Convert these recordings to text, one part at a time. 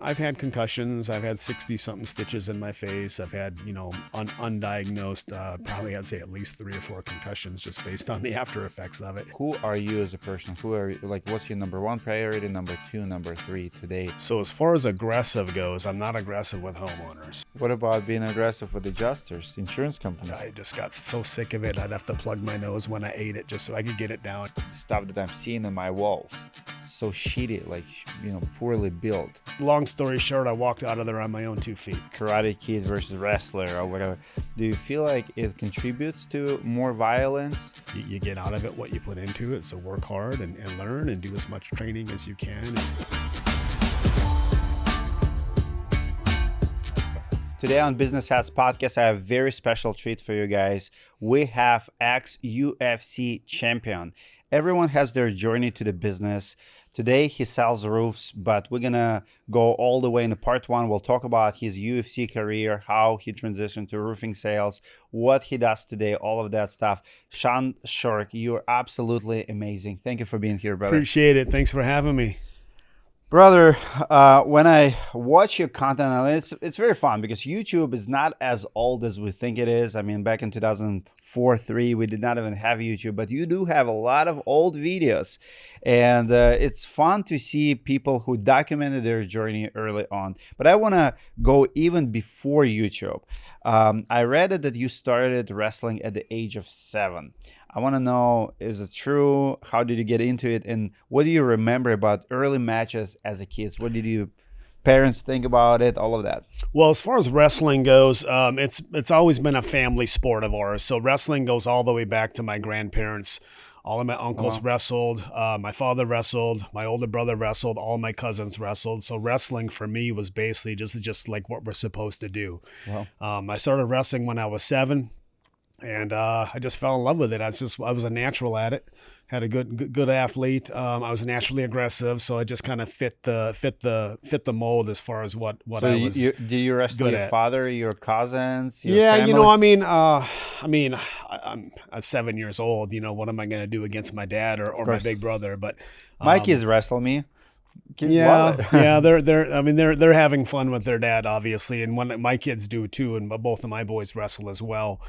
I've had concussions. I've had 60-something stitches in my face. I've had, undiagnosed, probably I'd say at least 3 or 4 concussions just based on the after effects of it. Who are you as a person? Who are you, like, what's your number 1 priority, number 2, number 3 today? So as far as aggressive goes, I'm not aggressive with homeowners. What about being aggressive with adjusters, insurance companies? I just got so sick of it. I'd have to plug my nose when I ate it just so I could get it down. Stuff that I'm seeing on my walls, so shitty, like, poorly built. Long story short, I walked out of there on my own 2 feet. Karate Kid versus wrestler or whatever. Do you feel like it contributes to more violence? You get out of it what you put into it, so work hard and learn and do as much training as you can. Today on Business Hats Podcast, I have a very special treat for you guys. We have ex-UFC champion. Everyone has their journey to the business. Today, he sells roofs, but we're going to go all the way into part 1. We'll talk about his UFC career, how he transitioned to roofing sales, what he does today, all of that stuff. Sherk, you're absolutely amazing. Thank you for being here, brother. Appreciate it. Thanks for having me. Brother, when I watch your content, it's very fun because YouTube is not as old as we think it is. I mean, back in 2004-3, we did not even have YouTube, but you do have a lot of old videos. And it's fun to see people who documented their journey early on. But I want to go even before YouTube. I read that you started wrestling at the age of 7. I want to know, is it true? How did you get into it? And what do you remember about early matches as a kid? What did your parents think about it? All of that. Well, as far as wrestling goes, it's always been a family sport of ours. So wrestling goes all the way back to my grandparents. All of my uncles wrestled. My father wrestled. My older brother wrestled. All my cousins wrestled. So wrestling for me was basically just like what we're supposed to do. Wow. I started wrestling when I was 7. And I just fell in love with it. I was a natural at it. Had a good athlete. I was naturally aggressive, so I just kind of fit the mold as far as what so I was. Do you wrestle your father, your cousins? Your yeah, family? I'm 7 years old. What am I going to do against my dad or my big brother? But my kids wrestle me. Kids yeah, they're having fun with their dad, obviously, and my kids do too, and both of my boys wrestle as well.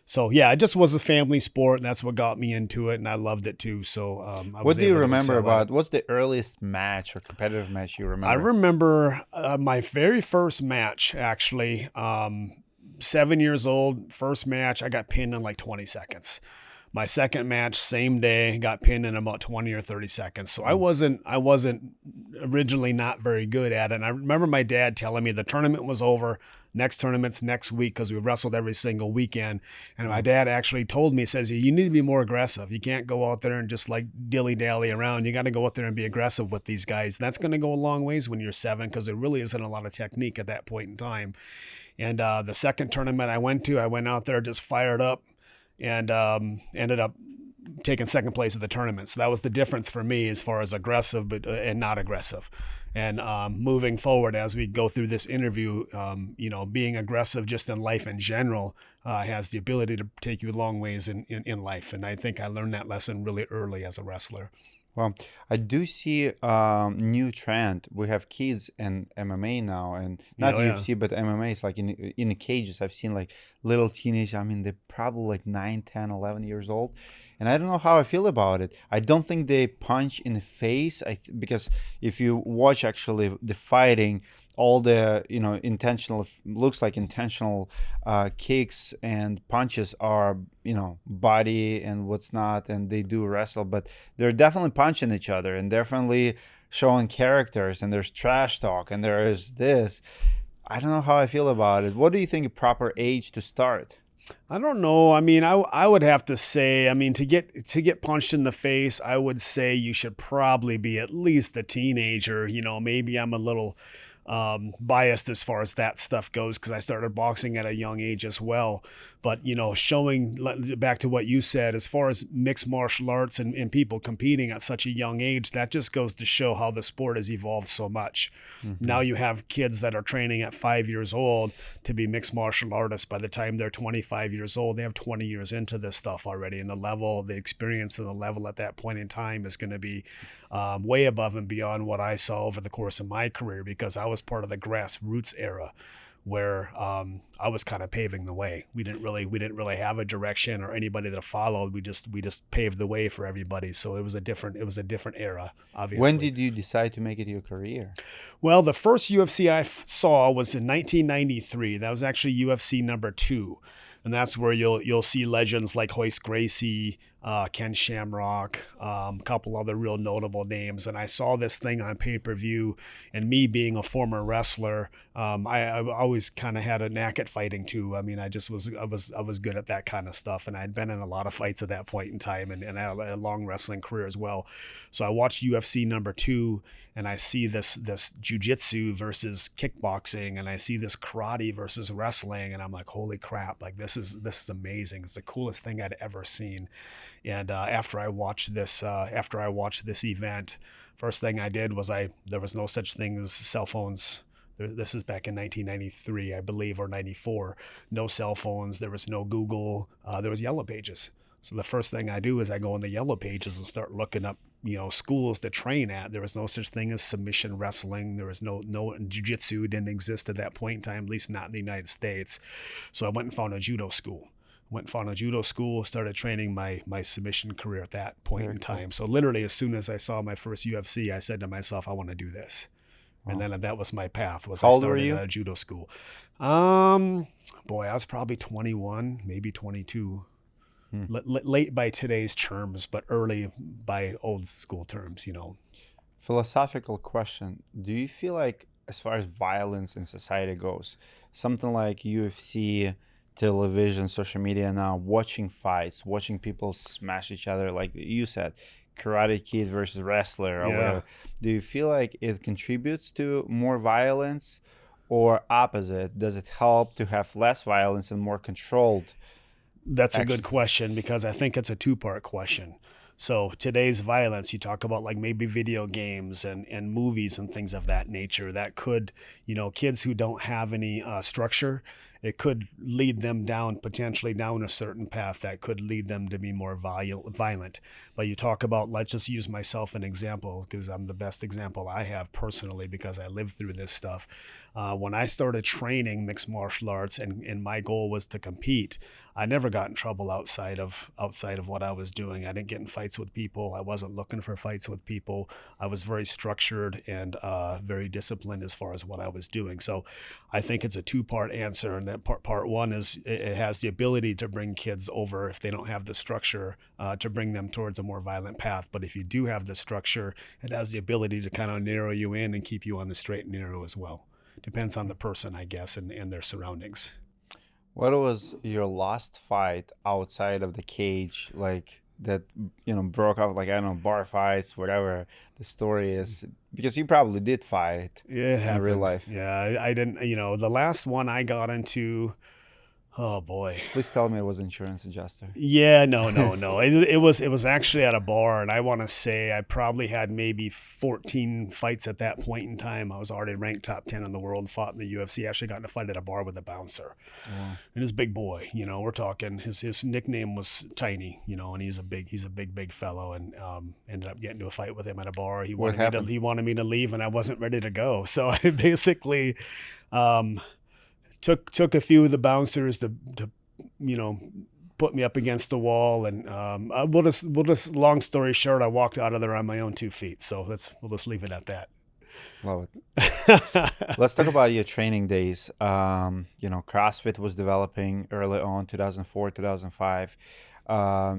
So yeah, it just was a family sport, and that's what got me into it, and I loved it too. So what do you remember about? What's the earliest match or competitive match you remember? I remember my very first match, actually. 7 years old, first match, I got pinned in like 20 seconds. My second match, same day, got pinned in about 20 or 30 seconds. So I wasn't originally not very good at it. And I remember my dad telling me the tournament was over. Next tournament's next week because we wrestled every single weekend. And my dad actually told me, says, you need to be more aggressive. You can't go out there and just like dilly-dally around. You got to go out there and be aggressive with these guys. That's going to go a long ways when you're 7 because there really isn't a lot of technique at that point in time. And the second tournament I went out there just fired up. And ended up taking second place at the tournament. So that was the difference for me as far as aggressive and not aggressive. And moving forward as we go through this interview, being aggressive just in life in general has the ability to take you a long ways in life. And I think I learned that lesson really early as a wrestler. Well, I do see new trend. We have kids in MMA now, and not UFC, but MMA. It's like in the cages. I've seen like little teenagers. I mean, they're probably like 9, 10, 11 years old. And I don't know how I feel about it. I don't think they punch in the face. Because if you watch actually the fighting, all the intentional kicks and punches are body and what's not, and they do wrestle, but they're definitely punching each other and definitely showing characters, and there's trash talk and there is this. I don't know how I feel about it. What do you think a proper age to start? I don't know. I mean, I would have to say, to get punched in the face, I would say you should probably be at least a teenager. Maybe I'm a little biased as far as that stuff goes because I started boxing at a young age as well. But, showing back to what you said, as far as mixed martial arts and people competing at such a young age, that just goes to show how the sport has evolved so much. Mm-hmm. Now you have kids that are training at 5 years old to be mixed martial artists. By the time they're 25 years old, they have 20 years into this stuff already. And the experience and the level at that point in time is going to be way above and beyond what I saw over the course of my career, because I was part of the grassroots era where I was kind of paving the way. We didn't really have a direction or anybody to follow. We just paved the way for everybody. So it was a different era, obviously. When did you decide to make it your career? Well, the first UFC I saw was in 1993. That was actually UFC number 2. And that's where you'll see legends like Hoist Gracie, Ken Shamrock, a couple other real notable names. And I saw this thing on pay-per-view, and me being a former wrestler, I always kind of had a knack at fighting too. I mean, I was good at that kind of stuff, and I'd been in a lot of fights at that point in time, and I had a long wrestling career as well. So I watched UFC number 2, and I see this jiu-jitsu versus kickboxing, and I see this karate versus wrestling, and I'm like, holy crap, like this is amazing. It's the coolest thing I'd ever seen. And after I watched this event, first thing I did was there was no such thing as cell phones. This is back in 1993, I believe, or 94. No cell phones. There was no Google. There was Yellow Pages. So the first thing I do is I go in the Yellow Pages and start looking up, schools to train at. There was no such thing as submission wrestling. There was no jiu-jitsu didn't exist at that point in time, at least not in the United States. So I went and found a judo school. Started training my submission career at that point in time. So literally, as soon as I saw my first UFC, I said to myself, I want to do this. And then that was my path. How I old were you? At a judo school. I was probably 21, maybe 22. Late by today's terms, but early by old school terms, Philosophical question. Do you feel like, as far as violence in society goes, something like UFC, television, social media now, watching fights, watching people smash each other, like you said, Karate Kid versus wrestler or whatever, do you feel like it contributes to more violence, or opposite? Does it help to have less violence and more controlled? That's a good question, because I think it's a two-part question. So today's violence, you talk about like maybe video games and movies and things of that nature that could, kids who don't have any structure, it could lead them potentially down a certain path that could lead them to be more violent. But you talk about, let's just use myself an example, because I'm the best example I have personally, because I lived through this stuff. When I started training mixed martial arts and my goal was to compete, I never got in trouble outside of what I was doing. I didn't get in fights with people. I wasn't looking for fights with people. I was very structured and very disciplined as far as what I was doing. So I think it's a two-part answer. And that part one is it has the ability to bring kids over, if they don't have the structure, to bring them towards a more violent path. But if you do have the structure, it has the ability to kind of narrow you in and keep you on the straight and narrow as well. Depends on the person, I guess, and their surroundings. What was your last fight outside of the cage, like that, broke out, like, I don't know, bar fights, whatever the story is? Because you probably did fight in real life. Yeah, I didn't, the last one I got into, oh boy. Please tell me it was insurance adjuster. Yeah, no. It was actually at a bar, and I want to say I probably had maybe 14 fights at that point in time. I was already ranked top 10 in the world, fought in the UFC. Actually got in a fight at a bar with a bouncer. Wow. And his big boy, we're talking, his nickname was Tiny, and he's a big fellow, and ended up getting into a fight with him at a bar. He wanted me to leave, and I wasn't ready to go. So I basically took a few of the bouncers to put me up against the wall, and we'll just long story short, I walked out of there on my own 2 feet. So we'll just leave it at that. Love it. Let's talk about your training days. CrossFit was developing early on, 2004, 2005.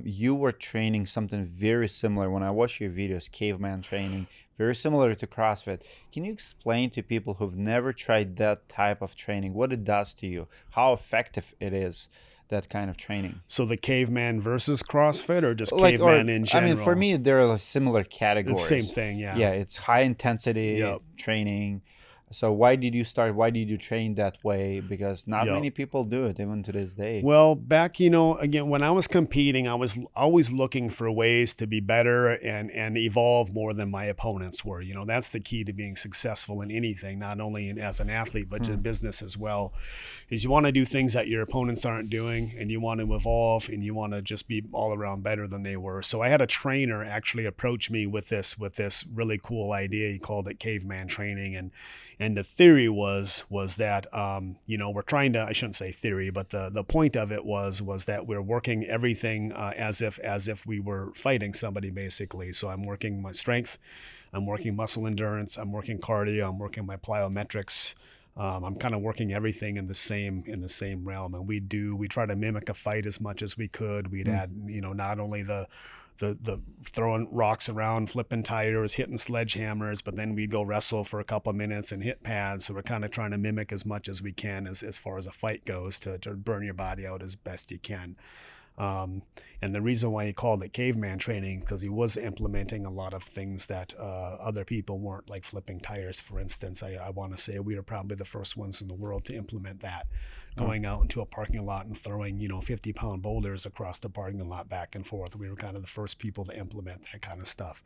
You were training something very similar. When I watch your videos, caveman training, very similar to CrossFit. Can you explain to people who've never tried that type of training what it does to you, how effective it is, that kind of training? So the caveman versus CrossFit, or just caveman in general? I mean, for me, they're similar categories. It's the same thing, yeah. Yeah, it's high intensity training. So why did you start? Why did you train that way? Because not Yep. many people do it even to this day. Well, back, again, when I was competing, I was always looking for ways to be better and evolve more than my opponents were. That's the key to being successful in anything, not only as an athlete, but in business as well, is you want to do things that your opponents aren't doing, and you want to evolve, and you want to just be all around better than they were. So I had a trainer actually approach me with this really cool idea. He called it caveman training. And the theory was that we're trying to, I shouldn't say theory, but the point of it was that we're working everything as if we were fighting somebody, basically. So I'm working my strength, I'm working muscle endurance, I'm working cardio, I'm working my plyometrics. I'm kind of working everything in the same realm, and we try to mimic a fight as much as we could. We'd add not only the throwing rocks around, flipping tires, hitting sledgehammers, but then we'd go wrestle for a couple of minutes and hit pads. So we're kind of trying to mimic as much as we can as far as a fight goes, to burn your body out as best you can. And the reason why he called it caveman training, because he was implementing a lot of things that other people weren't, like flipping tires, for instance. I want to say we were probably the first ones in the world to implement that, going out into a parking lot and throwing 50-pound boulders across the parking lot back and forth. We were kind of the first people to implement that kind of stuff.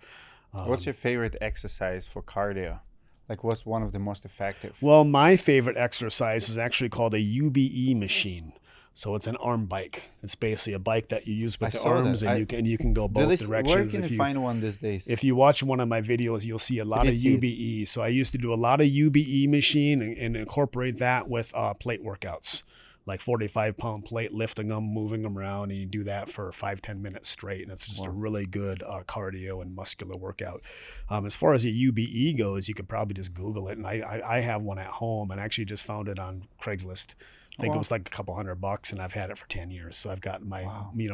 What's your favorite exercise for cardio? Like, what's one of the most effective? Well, my favorite exercise is actually called a UBE machine. So it's an arm bike. It's basically a bike that you use with the arms, and you can go both directions. Where can you find one these days? If you watch one of my videos, you'll see a lot of UBE. So I used to do a lot of UBE machine and incorporate that with plate workouts, like 45-pound plate, lifting them, moving them around, and you do that for 5-10 minutes straight, and it's just a really good cardio and muscular workout. As far as a UBE goes, you could probably just Google it, and I have one at home, and I actually just found it on Craigslist. I think it was like a couple $100, and I've had it for 10 years. So I've got my,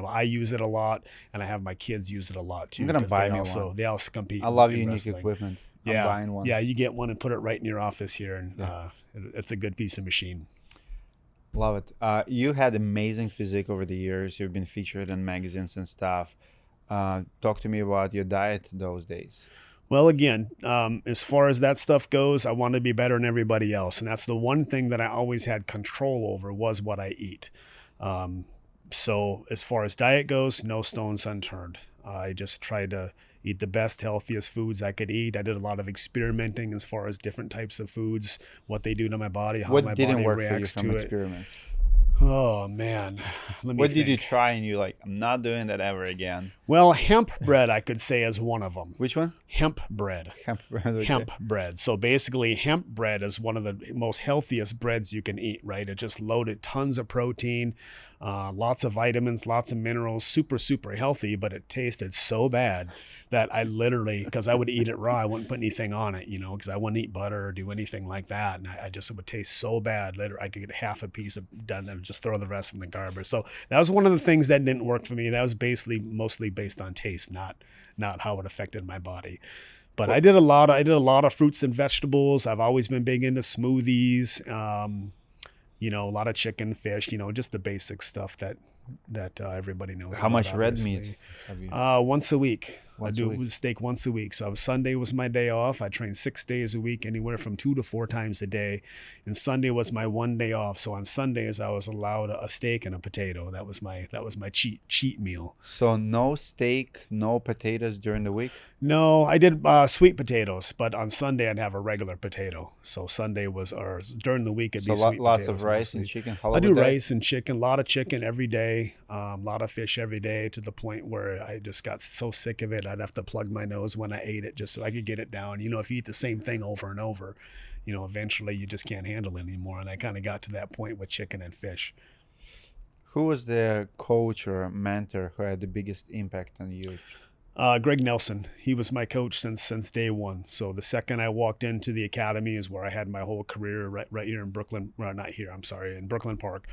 I use it a lot, and I have my kids use it a lot too. I'm going to buy me one. They also compete. I love in unique wrestling. Equipment. Yeah. I'm buying one. Yeah, you get one and put it right in your office here, and it's a good piece of machine. Love it. You had amazing physique over the years. You've been featured in magazines and stuff. Talk to me about your diet those days. Well, again, as far as that stuff goes, I want to be better than everybody else. And that's the one thing that I always had control over, was what I eat. So as far as diet goes, no stones unturned. I just tried to eat the best, healthiest foods I could eat. I did a lot of experimenting as far as different types of foods, what they do to my body, how my body reacts to it. What didn't work for you from experiments? Oh, man. What did you try and you're like, I'm not doing that ever again? Well, hemp bread, I could say, is one of them. Which one? Hemp bread. Hemp bread. Okay. Hemp bread. So basically, hemp bread is one of the most healthiest breads you can eat, right? It just loaded tons of protein, lots of vitamins, lots of minerals, super, super healthy, but it tasted so bad that I literally, because I would eat it raw, I wouldn't put anything on it, because I wouldn't eat butter or do anything like that. And I just, it would taste so bad. Later, I could get half a piece of done and just throw the rest in the garbage. So that was one of the things that didn't work for me. That was basically mostly based on taste, not how it affected my body. But I did a lot of fruits and vegetables. I've always been big into smoothies, a lot of chicken, fish, just the basic stuff that everybody knows. How much red meat have you? Once a week. I do steak once a week. So Sunday was my day off. I trained 6 days a week, anywhere from 2 to 4 times a day. And Sunday was my one day off. So on Sundays I was allowed a steak and a potato. That was my cheat meal. So no steak, no potatoes during the week? No, I did sweet potatoes, but on Sunday I'd have a regular potato. So Sunday was, or during the week it'd be sweet potatoes. Lots of rice and chicken. I do rice and chicken, a lot of chicken every day, a lot of fish every day, to the point where I just got so sick of it. I'd have to plug my nose when I ate it just so I could get it down. If you eat the same thing over and over, eventually you just can't handle it anymore. And I kind of got to that point with chicken and fish. Who was the coach or mentor who had the biggest impact on you? Greg Nelson. He was my coach since day one. So the second I walked into the academy is where I had my whole career, right here in Brooklyn. Well, not here, I'm sorry, in Brooklyn Park.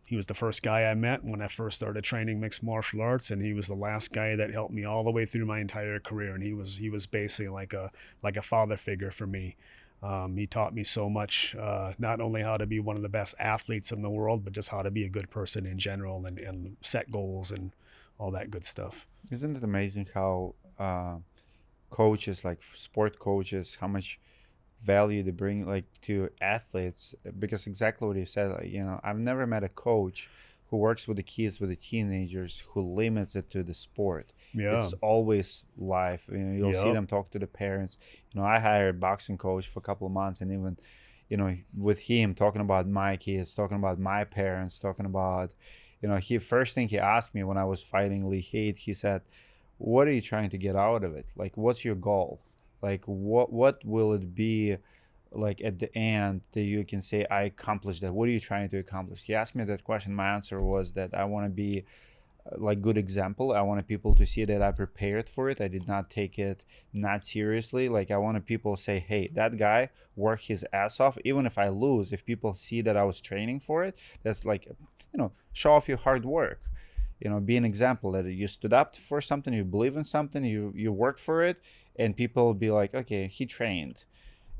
He was the first guy I met when I first started training mixed martial arts, and he was the last guy that helped me all the way through my entire career. And he was basically like a father figure for me. He taught me so much, not only how to be one of the best athletes in the world, but just how to be a good person in general, and set goals and all that good stuff. Isn't it amazing how coaches, like sport coaches, how much value they bring like to athletes, because exactly what you said, like, I've never met a coach who works with the kids, with the teenagers, who limits it to the sport. Yeah. It's always live. You'll see Yep. them talk to the parents. I hired a boxing coach for a couple of months, and even with him talking about my kids, talking about my parents, talking about he first thing he asked me when I was fighting Lee Heath, he said, what are you trying to get out of it? Like, what's your goal? Like, what will it be like at the end that you can say, I accomplished that? What are you trying to accomplish? He asked me that question. My answer was that I want to be like good example. I wanted people to see that I prepared for it. I did not take it not seriously. Like, I wanted people to say, hey, that guy worked his ass off. Even if I lose, if people see that I was training for it, that's like, show off your hard work. Be an example that you stood up for something, you believe in something, you worked for it, and people will be like, okay, he trained.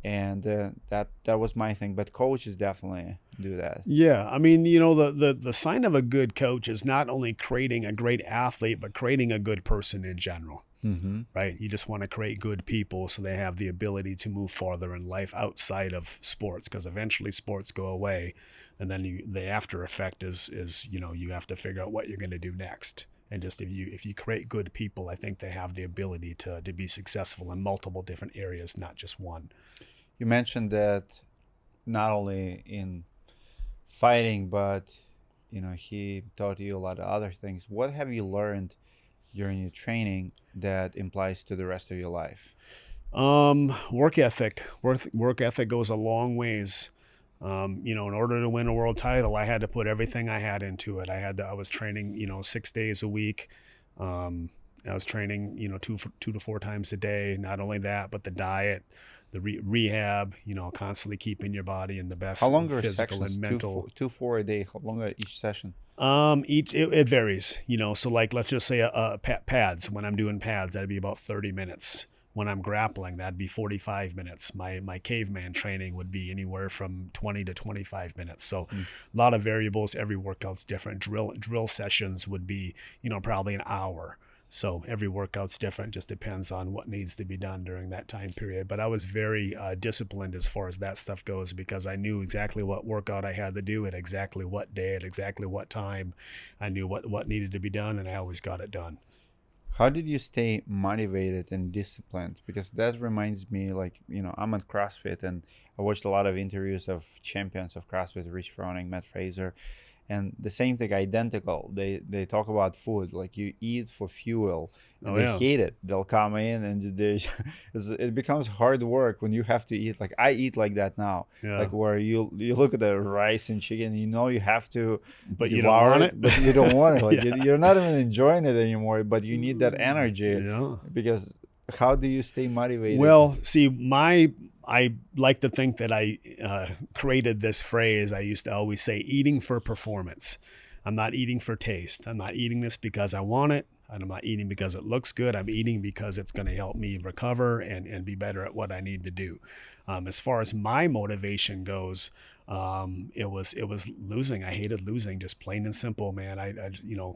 And that was my thing. But coaches definitely do that. Yeah, I mean, the sign of a good coach is not only creating a great athlete, but creating a good person in general, Mm-hmm. right? You just want to create good people so they have the ability to move farther in life outside of sports, because eventually sports go away, and then the after effect is you have to figure out what you're going to do next. And just if you create good people, I think they have the ability to be successful in multiple different areas, not just one. You mentioned that not only in fighting, but he taught you a lot of other things. What have you learned during your training that implies to the rest of your life? Work ethic. Work ethic goes a long ways. In order to win a world title, I had to put everything I had into it. I was training, 6 days a week. I was training, 2 to 4 times a day. Not only that, but the diet, the rehab, constantly keeping your body in the How best long are physical sections? and mental. 4 a day. How long are each session? It varies, so like, let's just say pads. When I'm doing pads, that'd be about 30 minutes. When I'm grappling, that'd be 45 minutes. My caveman training would be anywhere from 20 to 25 minutes. So a lot of variables. Every workout's different. Drill sessions would be, probably an hour. So every workout's different. Just depends on what needs to be done during that time period. But I was very disciplined as far as that stuff goes, because I knew exactly what workout I had to do at exactly what day, at exactly what time. I knew what needed to be done, and I always got it done. How did you stay motivated and disciplined? Because that reminds me, like, I'm at CrossFit, and I watched a lot of interviews of champions of CrossFit, Rich Froning, Matt Fraser, and the same thing, identical. They talk about food, like you eat for fuel, and Oh they yeah. hate it. They'll come in and it becomes hard work when you have to eat. Like, I eat like that now, Yeah. like where you look at the rice and chicken, you have to But you don't devour want it, it. but you don't want it. Like, Yeah. you're not even enjoying it anymore, but you need that energy. Yeah. Because how do you stay motivated? Well, see, I like to think that I created this phrase. I used to always say, eating for performance. I'm not eating for taste. I'm not eating this because I want it. And I'm not eating because it looks good. I'm eating because it's going to help me recover and be better at what I need to do. As far as my motivation goes, it was losing. I hated losing, just plain and simple, man. I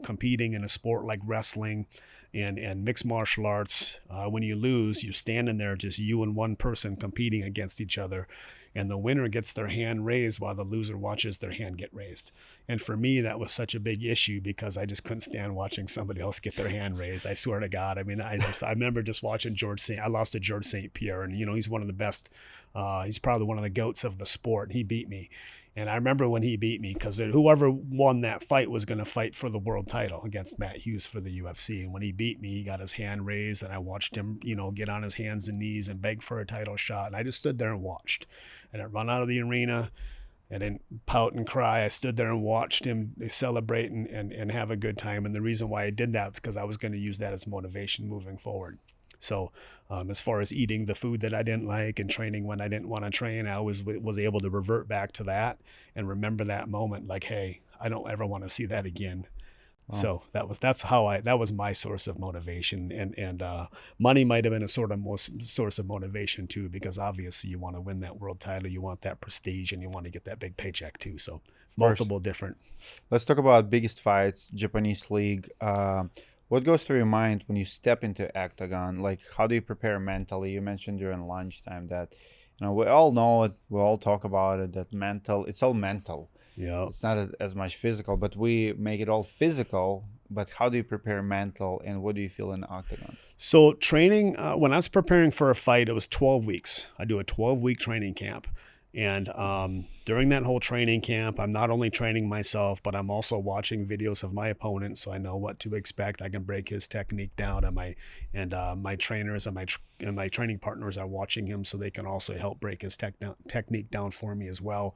competing in a sport like wrestling and mixed martial arts, when you lose, you're standing there, just you and one person competing against each other, and the winner gets their hand raised while the loser watches their hand get raised. And for me, that was such a big issue, because I just couldn't stand watching somebody else get their hand raised. I swear to God. I mean, I remember just watching I lost to George St. Pierre, and he's one of the best. He's probably one of the goats of the sport. He beat me. And I remember when he beat me, because whoever won that fight was going to fight for the world title against Matt Hughes for the UFC. And when he beat me, he got his hand raised, and I watched him, get on his hands and knees and beg for a title shot. And I just stood there and watched. And I run out of the arena and then pout and cry. I stood there and watched him celebrate and have a good time. And the reason why I did that, because I was going to use that as motivation moving forward. So as far as eating the food that I didn't like and training when I didn't want to train, I always was able to revert back to that and remember that moment, like, hey, I don't ever want to see that again. Wow. So that was my source of motivation, and money might have been a source of motivation too, because obviously you want to win that world title, you want that prestige, and you want to get that big paycheck too. So multiple different. Let's talk about biggest fights, Japanese league. What goes through your mind when you step into octagon? Like, how do you prepare mentally? You mentioned during lunchtime that we all know it. We all talk about it. That mental. It's all mental. Yeah. It's not as much physical, but we make it all physical. But how do you prepare mental, and what do you feel in the octagon? So training, when I was preparing for a fight, it was 12 weeks. I do a 12-week training camp. And during that whole training camp, I'm not only training myself, but I'm also watching videos of my opponent, so I know what to expect. I can break his technique down, and my trainers and my training partners are watching him, so they can also help break his technique down for me as well.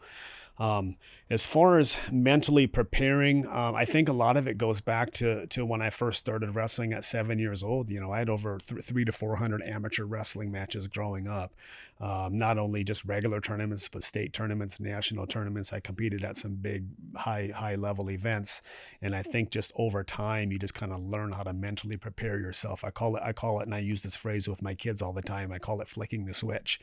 As far as mentally preparing, I think a lot of it goes back to when I first started wrestling at 7 years old. I had over 300 to 400 amateur wrestling matches growing up. Not only just regular tournaments, but state tournaments, national tournaments. I competed at some big high level events. And I think just over time, you just kind of learn how to mentally prepare yourself. I call it, and I use this phrase with my kids all the time. I call it flicking the switch.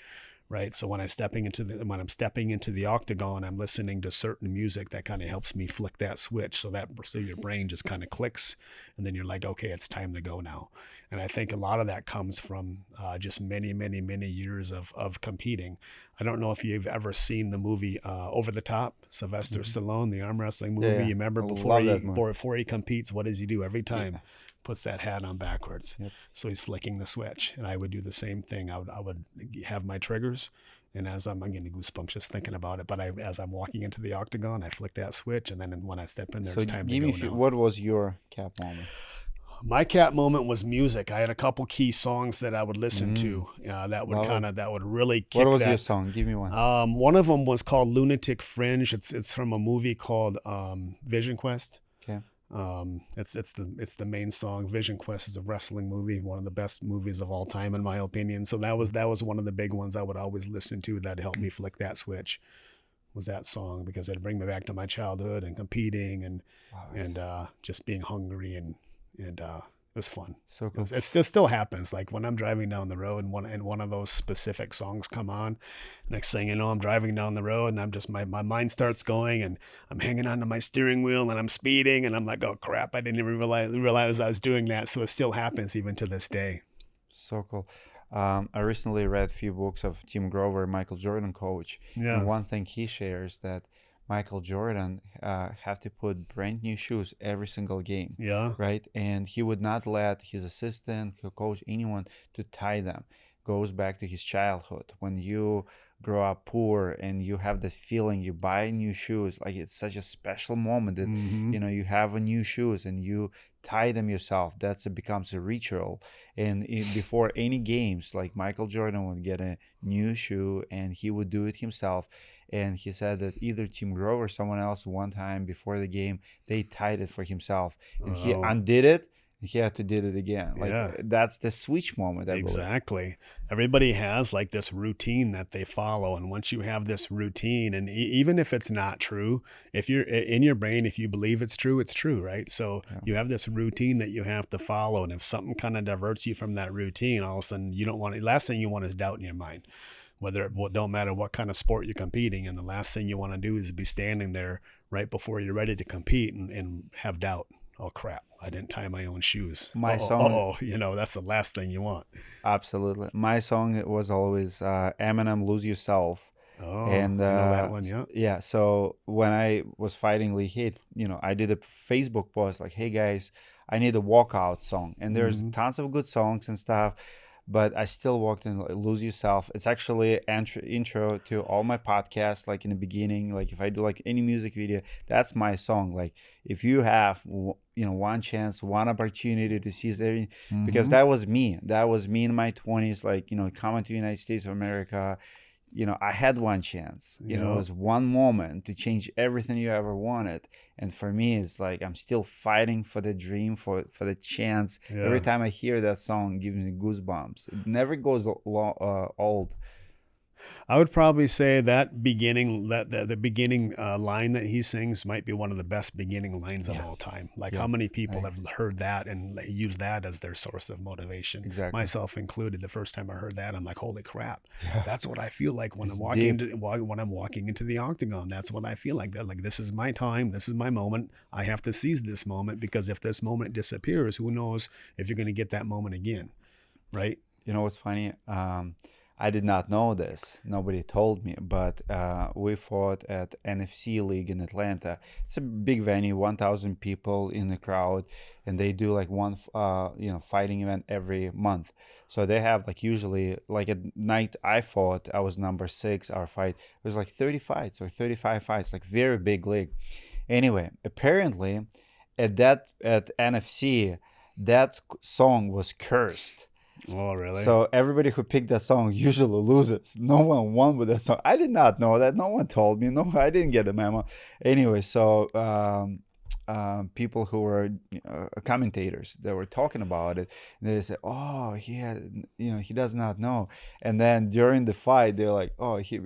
Right. So when I'm stepping into the octagon, I'm listening to certain music that kind of helps me flick that switch. So your brain just kind of clicks, and then you're like, okay, it's time to go now. And I think a lot of that comes from just many, many, many years of competing. I don't know if you've ever seen the movie Over the Top, Sylvester Stallone, the arm wrestling movie. Yeah, You remember before he competes, what does he do every time? Yeah. Puts that hat on backwards. Yep. So he's flicking the switch. And I would do the same thing. I would have my triggers. And as I'm getting goosebumps just thinking about it. But as I'm walking into the octagon, I flick that switch. And then when I step in there, it's time to go now. What was your cap moment? My cap moment was music. I had a couple key songs that I would listen to that would really kick. What was your song? Give me one. One of them was called Lunatic Fringe. It's from a movie called Vision Quest. Okay. It's the main song. Vision Quest is a wrestling movie, one of the best movies of all time in my opinion. So that was one of the big ones I would always listen to that helped me flick that switch. Was that song, because it'd bring me back to my childhood and competing and just being hungry and it was fun. So cool. It still happens. Like when I'm driving down the road and one of those specific songs come on, next thing you know, I'm driving down the road and I'm just, my mind starts going and I'm hanging onto my steering wheel and I'm speeding and I'm like, oh crap, I didn't even realize I was doing that. So it still happens even to this day. So cool. I recently read a few books of Tim Grover, Michael Jordan coach. Yeah. And one thing he shares that Michael Jordan have to put brand new shoes every single game. Yeah. Right. And he would not let his assistant, coach, anyone to tie them. Goes back to his childhood. When you grow up poor and you have the feeling you buy new shoes, like it's such a special moment that you have a new shoes and you tie them yourself. It becomes a ritual. And before any games, like Michael Jordan would get a new shoe and he would do it himself. And he said that either Tim Grover or someone else one time before the game, they tied it for himself. And he undid it. And he had to do it again. That's the switch moment. Exactly. Everybody has like this routine that they follow. And once you have this routine, and even if it's not true, if you're in your brain, if you believe it's true, right? So you have this routine that you have to follow. And if something kind of diverts you from that routine, all of a sudden you don't want it. Last thing you want is doubt in your mind. Don't matter what kind of sport you're competing in, the last thing you want to do is be standing there right before you're ready to compete and have doubt. Oh crap, I didn't tie my own shoes. That's the last thing you want. Absolutely. My song was always Eminem, Lose Yourself. Oh, and I know that one, yeah. Yeah, so when I was fighting Lee Heath, I did a Facebook post like, hey guys, I need a walkout song. And there's tons of good songs and stuff. But I still walked in Lose Yourself. It's actually intro to all my podcasts, like in the beginning. Like if I do like any music video, that's my song. Like if you have, one chance, one opportunity to seize everything, because that was me. That was me in my 20s, like, coming to the United States of America. I had one chance. It was one moment to change everything you ever wanted. And for me, it's like I'm still fighting for the dream, for the chance. Yeah. Every time I hear that song, it gives me goosebumps. It never goes old. I would probably say that the beginning line that he sings might be one of the best beginning lines of all time. Like how many people have heard that and use that as their source of motivation? Exactly. Myself included. The first time I heard that, I'm like, holy crap! Yeah. That's what I feel like when I'm walking into the octagon. That's what I feel like. That like this is my time. This is my moment. I have to seize this moment, because if this moment disappears, who knows if you're going to get that moment again, right? You know what's funny? I did not know this. Nobody told me, but we fought at NFC League in Atlanta. It's a big venue, 1,000 people in the crowd, and they do like one, fighting event every month. So they have like usually like at night I fought, I was number 6. Our fight it was like 30 fights or 35 fights, like very big league. Anyway, apparently at NFC that song was cursed. Oh, really? So everybody who picked that song usually loses. No one won with that song. I did not know that. No one told me. No, I didn't get the memo. Anyway, so people who were commentators, they were talking about it. And they said, "Oh, he does not know." And then during the fight, they're like, "Oh, he's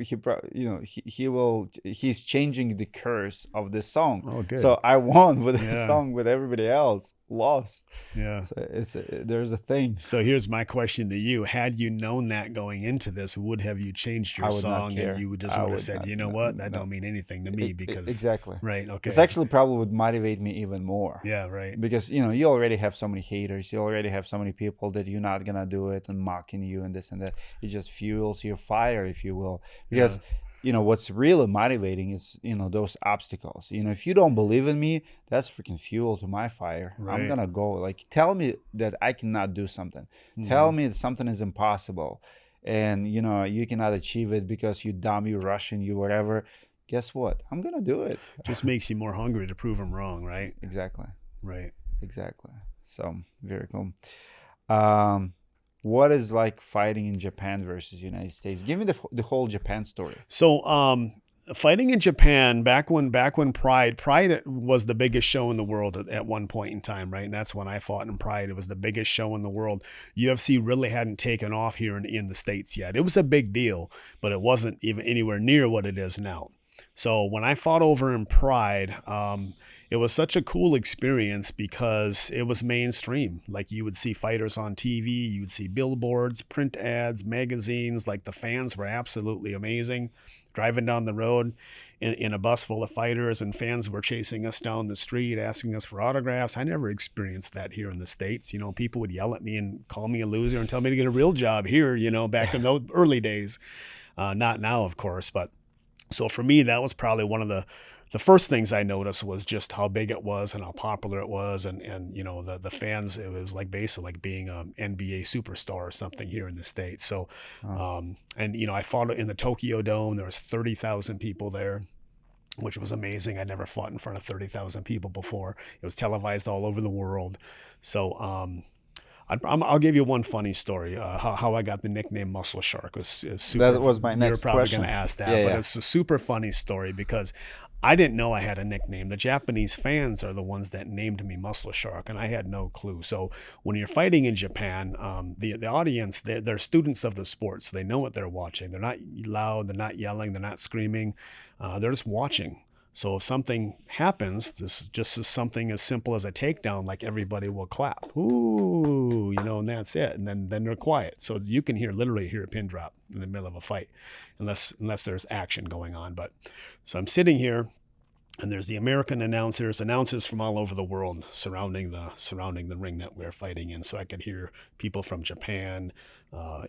changing the curse of the song." Oh, good. So I won with the song, with everybody else lost. Yeah. So there's a thing. So here's my question to you. Had you known that going into this, would have you changed your song and you would just would have said, you know what, that don't mean anything to me because exactly. Right. Okay. It's actually probably would motivate me even more. Yeah, right. Because you already have so many haters, you already have so many people that you're not gonna do it and mocking you and this and that. It just fuels your fire, if you will. Because what's really motivating is those obstacles. If you don't believe in me, that's freaking fuel to my fire. Right. I'm gonna go. Like, tell me that I cannot do something. Tell me that something is impossible, and you cannot achieve it because you dumb, you Russian, you whatever. Guess what? I'm gonna do it. Just makes you more hungry to prove them wrong, right? Exactly. Right. Exactly. So very cool. What is like fighting in Japan versus United States? Give me the whole Japan story. So, fighting in Japan back when Pride was the biggest show in the world at one point in time, right? And that's when I fought in Pride. It was the biggest show in the world. UFC really hadn't taken off here in the States yet. It was a big deal, but it wasn't even anywhere near what it is now. So when I fought over in Pride, it was such a cool experience because it was mainstream. Like, you would see fighters on TV, you would see billboards, print ads, magazines. Like, the fans were absolutely amazing. Driving down the road in a bus full of fighters, and fans were chasing us down the street, asking us for autographs. I never experienced that here in the States. People would yell at me and call me a loser and tell me to get a real job here, back in those early days. Not now, of course, but so for me, that was probably one of the first things I noticed was just how big it was and how popular it was. And the fans, it was like basically like being an NBA superstar or something here in the States. So, I fought in the Tokyo Dome. There was 30,000 people there, which was amazing. I never fought in front of 30,000 people before. It was televised all over the world. So, I'll give you one funny story. How I got the nickname Muscle Shark is super. That was my next question. You're probably going to ask that, but it's a super funny story because I didn't know I had a nickname. The Japanese fans are the ones that named me Muscle Shark, and I had no clue. So when you're fighting in Japan, the audience, they're students of the sport, so they know what they're watching. They're not loud, they're not yelling, they're not screaming. They're just watching. So if something happens, this is just something as simple as a takedown, like everybody will clap, ooh, and that's it. And then they're quiet. So you can literally hear a pin drop in the middle of a fight, unless there's action going on. But so I'm sitting here, and there's the American announcers from all over the world surrounding the ring that we're fighting in. So I could hear people from Japan,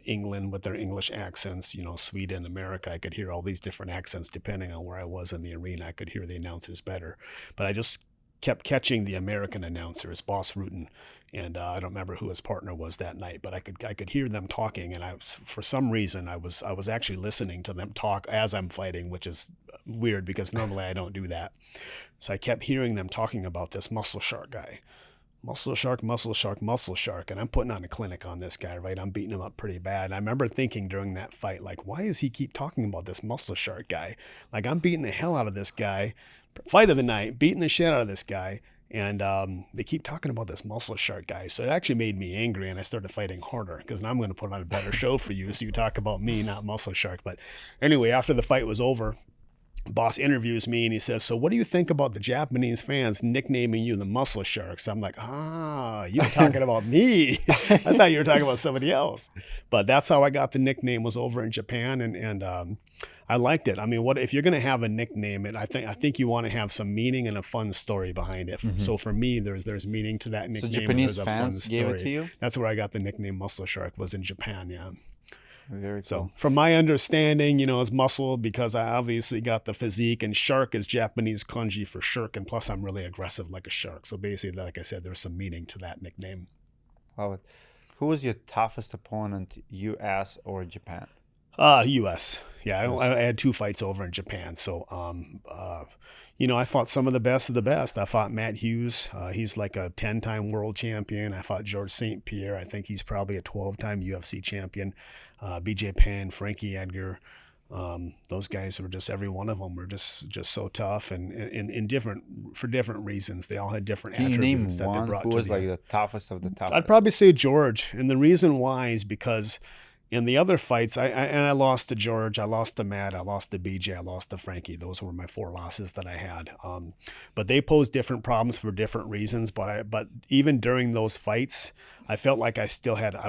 England with their English accents, Sweden, America. I could hear all these different accents depending on where I was in the arena. I could hear the announcers better. But I just kept catching the American announcers, Boss Rutan, and I don't remember who his partner was that night, but I could hear them talking, and for some reason I was actually listening to them talk as I'm fighting, which is weird because normally I don't do that. So I kept hearing them talking about this Muscle Shark guy. Muscle Shark, Muscle Shark, Muscle Shark. And I'm putting on a clinic on this guy, right? I'm beating him up pretty bad. And I remember thinking during that fight, like, why does he keep talking about this Muscle Shark guy? Like, I'm beating the hell out of this guy. Fight of the night, beating the shit out of this guy. And they keep talking about this Muscle Shark guy. So it actually made me angry, and I started fighting harder because now I'm going to put on a better show for you. So you talk about me, not Muscle Shark. But anyway, after the fight was over, Boss interviews me and he says, so what do you think about the Japanese fans nicknaming you the Muscle Shark? So I'm like, you were talking about me. I thought you were talking about somebody else. But that's how I got the nickname, was over in Japan. And I liked it. I mean, what if you're going to have a nickname, I think you want to have some meaning and a fun story behind it. Mm-hmm. So for me, there's meaning to that nickname. So Japanese fans gave it to you? That's where I got the nickname Muscle Shark, was in Japan, yeah. Very So cool. from my understanding, it's muscle because I obviously got the physique, and Shark is Japanese kanji for Sherk, and plus I'm really aggressive like a shark. So basically, like I said, there's some meaning to that nickname. Love it. Who was your toughest opponent, US or Japan? U.S. Yeah, US. I had 2 fights over in Japan. So, I fought some of the best of the best. I fought Matt Hughes. He's like a 10-time world champion. I fought George St. Pierre. I think he's probably a 12-time UFC champion. BJ Penn, Frankie Edgar. Those guys were just, every one of them were just so tough, and in different, for different reasons. They all had different Can you name attributes that they one brought who to was the. like the toughest of the toughest? I'd probably say George, and the reason why is because in the other fights, I lost to George, I lost to Matt, I lost to BJ, I lost to Frankie. Those were my 4 losses that I had. But they posed different problems for different reasons. But even during those fights, I felt like I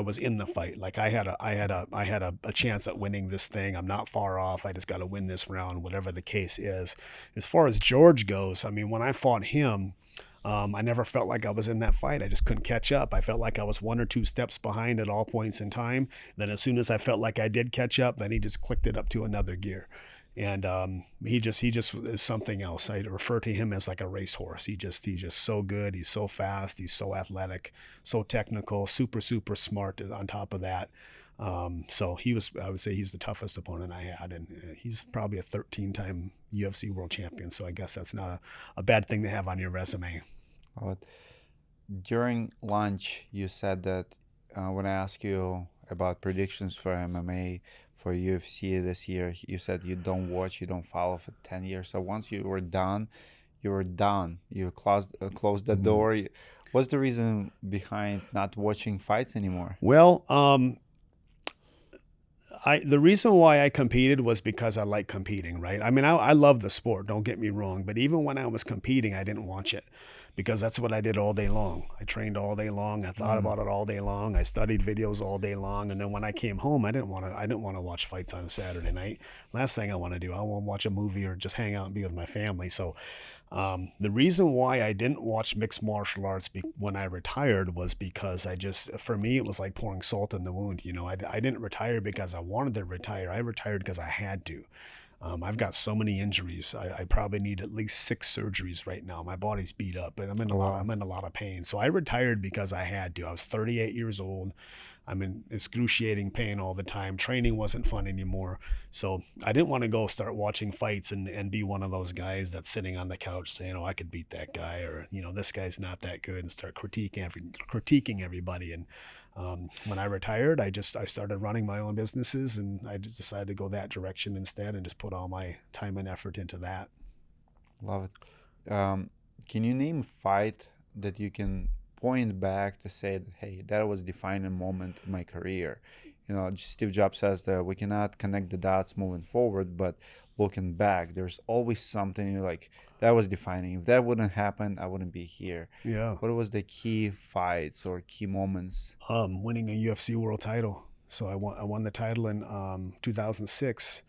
was in the fight. Like I had a chance at winning this thing. I'm not far off. I just got to win this round, whatever the case is. As far as George goes, I mean, when I fought him, I never felt like I was in that fight. I just couldn't catch up. I felt like I was 1 or 2 steps behind at all points in time. Then as soon as I felt like I did catch up, then he just clicked it up to another gear. And he just is something else. I refer to him as like a racehorse. He's just so good. He's so fast. He's so athletic, so technical, super smart on top of that. So I would say he's the toughest opponent I had, and he's probably a 13-time UFC world champion. So I guess that's not a bad thing to have on your resume. Well, during lunch, you said that when I asked you about predictions for MMA, for UFC this year, you said you don't watch, you don't follow for 10 years. So once you were done, you were done. You closed the door. What's the reason behind not watching fights anymore? Well, the reason why I competed was because I like competing, right? I mean, I love the sport, don't get me wrong, but even when I was competing, I didn't watch it because that's what I did all day long. I trained all day long. I thought about it all day long. I studied videos all day long, and then when I came home, I didn't want to watch fights on a Saturday night. Last thing I want to do, I want to watch a movie or just hang out and be with my family. So the reason why I didn't watch mixed martial arts when I retired was because for me, it was like pouring salt in the wound. I didn't retire because I wanted to retire. I retired because I had to. I've got so many injuries. I probably need at least 6 surgeries right now. My body's beat up, and I'm in a lot of pain. So I retired because I had to. I was 38 years old. I'm in excruciating pain all the time. Training wasn't fun anymore. So I didn't want to go start watching fights and be one of those guys that's sitting on the couch saying, oh, I could beat that guy, or, this guy's not that good, and start critiquing everybody. And when I retired, I started running my own businesses, and I just decided to go that direction instead and just put all my time and effort into that. Love it. Can you name a fight that you can point back to say that, hey, that was a defining moment in my career? Steve Jobs says that we cannot connect the dots moving forward, but looking back, there's always something you're like, that was defining. If that wouldn't happen, I wouldn't be here. Yeah. What was the key fights or key moments? Winning a UFC world title. So I won the title in 2006.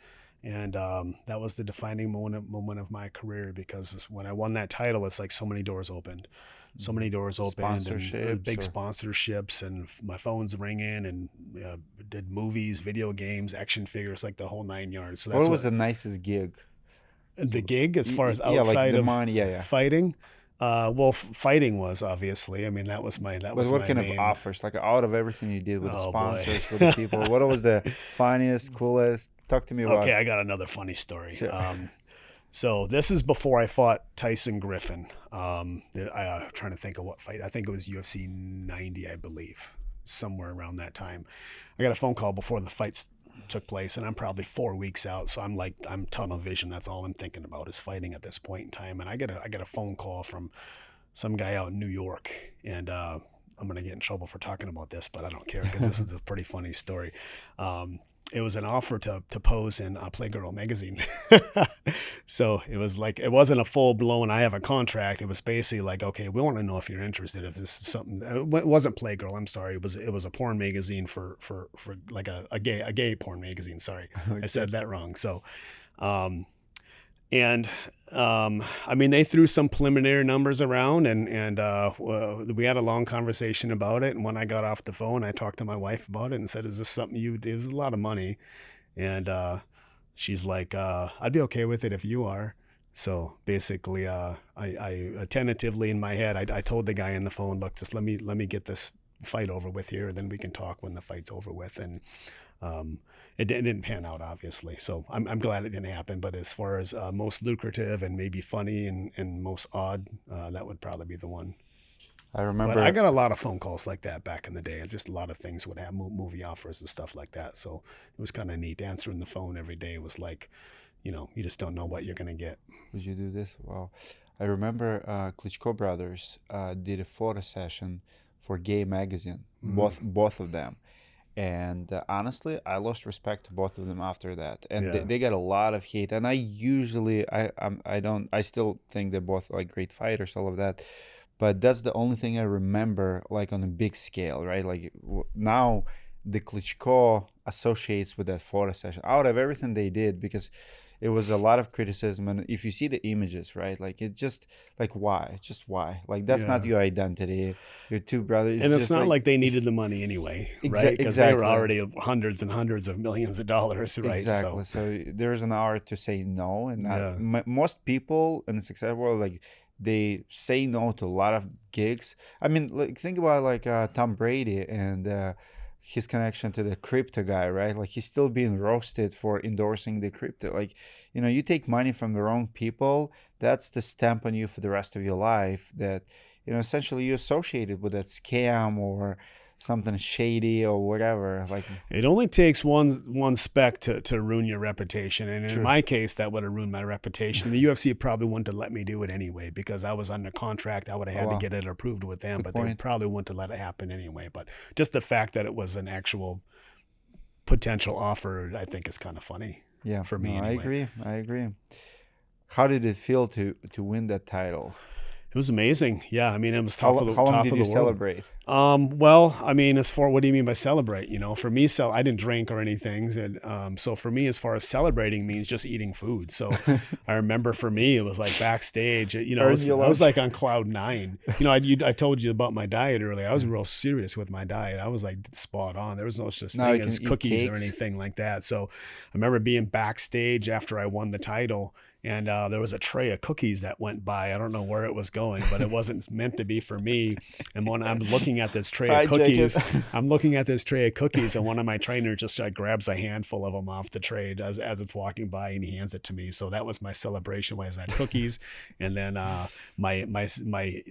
And that was the defining moment of my career, because when I won that title, it's like so many doors opened. So many doors opened, and big sponsorships, and my phone's ringing, and did movies, video games, action figures, like the whole 9 yards. So what was the nicest gig? The gig, as far as outside of fighting? Fighting was obviously. I mean, that was my what kind of offers? Like out of everything you did with the sponsors, with the people, what was the funniest, coolest? Talk to me about. Okay, I got another funny story. Sure. So this is before I fought Tyson Griffin. I'm trying to think of what fight. I think it was UFC 90, I believe, somewhere around that time. I got a phone call before the fights took place, and I'm probably 4 weeks out. So I'm tunnel vision. That's all I'm thinking about is fighting at this point in time. And I get a phone call from some guy out in New York, and I'm gonna get in trouble for talking about this, but I don't care because this is a pretty funny story. It was an offer to pose in Playgirl magazine. So it was like, it wasn't a full blown, I have a contract. It was basically like, okay, we want to know if you're interested, if this is something. It wasn't Playgirl, I'm sorry. It was a porn magazine for like a gay porn magazine. Sorry. Okay. I said that wrong. So, And I mean, they threw some preliminary numbers around, and we had a long conversation about it. And when I got off the phone, I talked to my wife about it and said, "Is this something you?" It was a lot of money, and she's like, "I'd be okay with it if you are." So basically, I tentatively in my head, I told the guy on the phone, "Look, just let me get this fight over with here, and then we can talk when the fight's over with." And um, it didn't pan out, obviously. So I'm glad it didn't happen. But as far as most lucrative and maybe funny and most odd, that would probably be the one. I But I remember. got a lot of phone calls like that back in the day. Just a lot of things would have movie offers and stuff like that. So it was kind of neat. Answering the phone every day was like, you just don't know what you're going to get. Would you do this? Wow. I remember Klitschko brothers did a photo session for Gay magazine, Mm, both of them. And honestly, I lost respect to both of them after that, and yeah. they got a lot of hate. And I usually, I don't, I still think they're both like great fighters, all of that. But that's the only thing I remember, like on a big scale, right? Like now, the Klitschko associates with that photo session out of everything they did, because it was a lot of criticism. And if you see the images, right, like it just like why, just why, like that's not Yeah. your identity. Your two brothers, And it's it's just not like like they needed the money anyway, right? Because they were exactly. already hundreds and hundreds of millions of dollars, right? So, Exactly. So there's an art to say no, and not yeah. most people in the success world, like they say no to a lot of gigs. I mean, like think about like Tom Brady and his connection to the crypto guy, right? Like he's still being roasted for endorsing the crypto. Like, you take money from the wrong people, that's the stamp on you for the rest of your life. That essentially you're associated with that scam or something shady or whatever. Like, It only takes one spec to ruin your reputation, and in true. my case, that would have ruined my reputation. The UFC probably wouldn't have let me do it anyway because I was under contract. I would have Oh had to wow, get it approved with them, good but they point. probably wouldn't have let it happen anyway. But just the fact that it was an actual potential offer, I think, is kind of funny Yeah, for no, me I anyway. agree. I agree. How did it feel to win that title? It was amazing. Yeah, I mean, it was How long top did of you the world. celebrate? Well, I mean, as far what do you mean by celebrate? For me, I didn't drink or anything, and so for me, as far as celebrating means just eating food. So I remember for me, it was like backstage. Earn your I was lunch. like on cloud nine. I told you about my diet earlier. I was Yeah. real serious with my diet. I was like spot on. There was no such Now you thing can as eat cookies or cakes. anything like that. So I remember being backstage after I won the title. And there was a tray of cookies that went by. I don't know where it was going, but it wasn't meant to be for me. And when I'm looking at this tray of Hijack it. cookies, and one of my trainers just grabs a handful of them off the tray as it's walking by, and he hands it to me. So that was my celebration. Was that cookies, and then my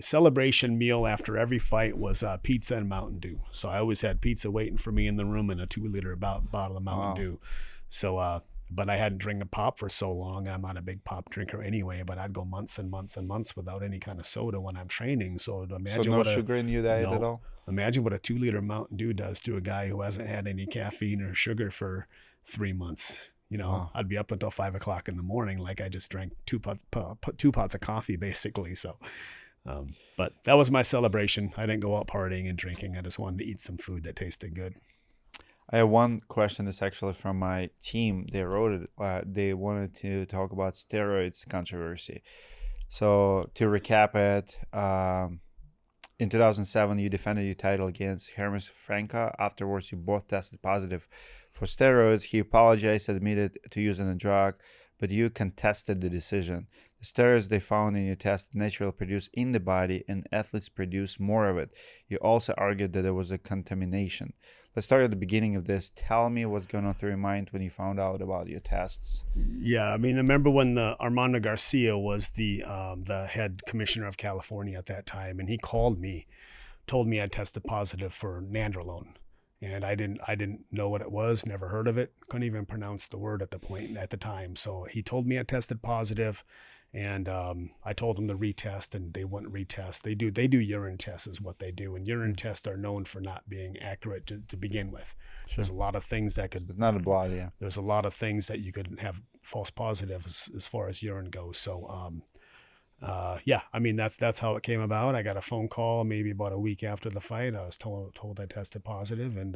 celebration meal after every fight was pizza and Mountain Dew. So I always had pizza waiting for me in the room and a 2 liter bottle of Mountain Wow. Dew. So but I hadn't drank a pop for so long. I'm not a big pop drinker anyway, but I'd go months and months and months without any kind of soda when I'm training. So So imagine no what a sugar in your diet at no, all? imagine what a 2 liter Mountain Dew does to a guy who hasn't had any caffeine or sugar for 3 months. Wow. I'd be up until 5 o'clock in the morning, like I just drank two pots of coffee, basically. So, but that was my celebration. I didn't go out partying and drinking. I just wanted to eat some food that tasted good. I have one question that's actually from my team. They wrote it. They wanted to talk about steroids controversy. So to recap it, in 2007, you defended your title against Hermes Franca. Afterwards, you both tested positive for steroids. He apologized, admitted to using a drug, but you contested the decision. The steroids they found in your test naturally produced in the body, and athletes produce more of it. You also argued that there was a contamination. Let's start at the beginning of this. Tell me what's going on through your mind when you found out about your tests. Yeah, I mean, I remember when Armando Garcia was the head commissioner of California at that time, and he called me, told me I tested positive for nandrolone, and I didn't know what it was, never heard of it, couldn't even pronounce the word at the time. So he told me I tested positive, and I told them to retest, and they wouldn't retest. They do urine tests is what they do, and urine Mm, tests are known for not being accurate to begin with. There's sure. a lot of things that could It's not a blood, yeah. there's a lot of things that you could have false positives as far as urine goes. So, yeah, I mean that's how it came about. I got a phone call maybe about a week after the fight. I was told I tested positive, and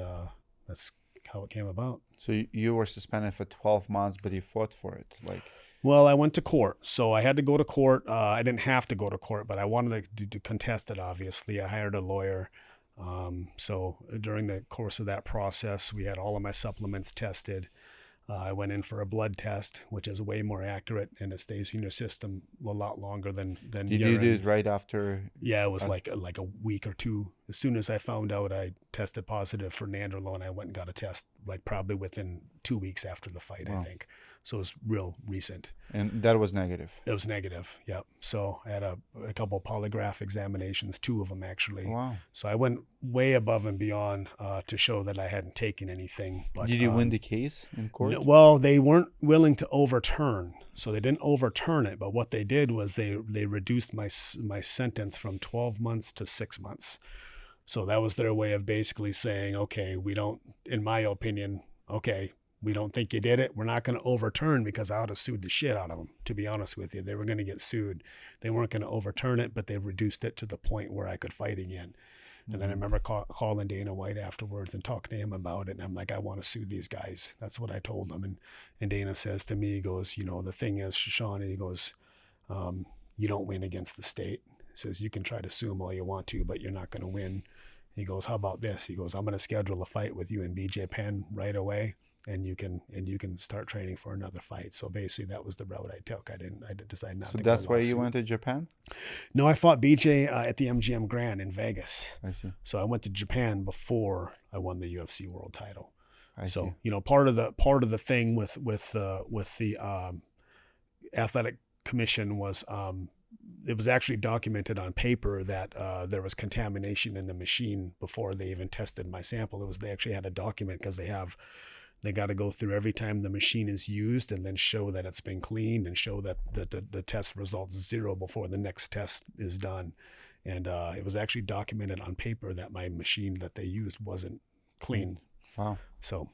that's how it came about. So you were suspended for 12 months, but you fought for it. Like, Well, I went to court, so I had to go to court. I didn't have to go to court, but I wanted to contest it. Obviously, I hired a lawyer. So during the course of that process, we had all of my supplements tested. I went in for a blood test, which is way more accurate, and it stays in your system a lot longer than Did you do it right after? Yeah, it was like a week or two. As soon as I found out I tested positive for nandrolone, I went and got a test, like probably within 2 weeks after the fight, I think. So it was real recent. And that was negative. It was negative, yep. So I had a couple polygraph examinations, 2 of them actually. Wow. So I went way above and beyond to show that I hadn't taken anything. But, did you win the case in court? Well, they weren't willing to overturn. So they didn't overturn it. But what they did was they reduced my sentence from 12 months to 6 months. So that was their way of basically saying, okay, we don't, in my opinion, okay, we don't think you did it. We're not going to overturn, because I would have sued the shit out of them, to be honest with you. They were going to get sued. They weren't going to overturn it, but they reduced it to the point where I could fight again. And then I remember calling Dana White afterwards and talking to him about it. And I'm like, I want to sue these guys. That's what I told him. And Dana says to me, he goes, you know, the thing is, Shoshana, he goes, you don't win against the state. He says, you can try to sue them all you want to, but you're not going to win. He goes, how about this? He goes, I'm going to schedule a fight with you and BJ Penn right away. And you can start training for another fight. So basically, that was the route I took. I decided not to. So that's why you went to Japan? No, I fought BJ at the MGM Grand in Vegas. I see. So I went to Japan before I won the UFC world title. I see. So you know, part of the thing with the athletic commission was it was actually documented on paper that there was contamination in the machine before they even tested my sample. They actually had a document, because they got to go through every time the machine is used and then show that it's been cleaned and show that the test results 0 before the next test is done. And it was actually documented on paper that my machine that they used wasn't clean. Wow. So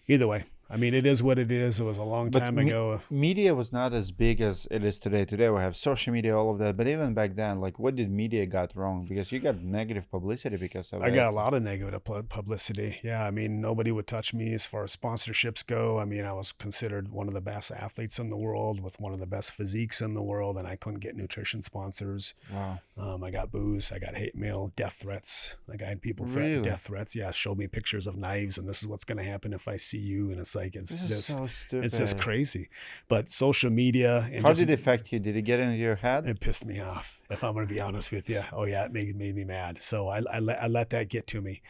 either way, I mean, it is what it is. It was a long time ago. Media was not as big as it is today. Today we have social media, all of that. But even back then, like, what did media got wrong? Because you got negative publicity because of it. I got a lot of negative publicity. Yeah, I mean, nobody would touch me as far as sponsorships go. I mean, I was considered one of the best athletes in the world with one of the best physiques in the world, and I couldn't get nutrition sponsors. Wow. I got booze. I got hate mail, death threats. Like, I had people threaten death threats. Yeah, showed me pictures of knives, and this is what's going to happen if I see you. And it's like, it's so stupid. It's just crazy. But social media. And how did it affect you? Did it get into your head? It pissed me off, if I'm going to be honest with you. Oh yeah, it made me mad. So I let that get to me.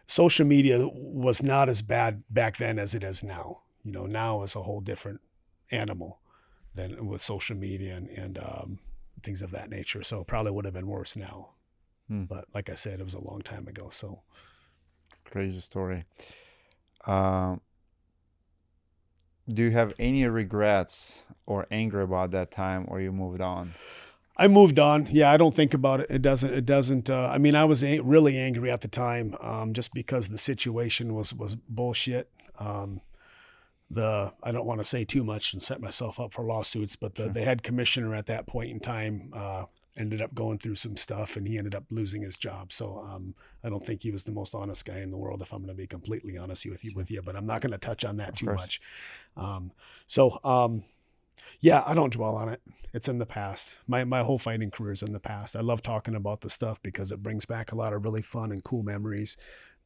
Social media was not as bad back then as it is now. You know, now is a whole different animal than with social media and things of that nature. So it probably would have been worse now. But like I said, it was a long time ago. So crazy story. Do you have any regrets or anger about that time, or you moved on? I moved on. Yeah, I don't think about it. It doesn't. I mean, I was really angry at the time, just because the situation was bullshit. I don't want to say too much and set myself up for lawsuits, but the head commissioner at that point in time ended up going through some stuff, and he ended up losing his job. So I don't think he was the most honest guy in the world, if I'm going to be completely honest with you. But I'm not going to touch on that too much. Yeah, I don't dwell on it. It's in the past. My whole fighting career is in the past. I love talking about the stuff because it brings back a lot of really fun and cool memories.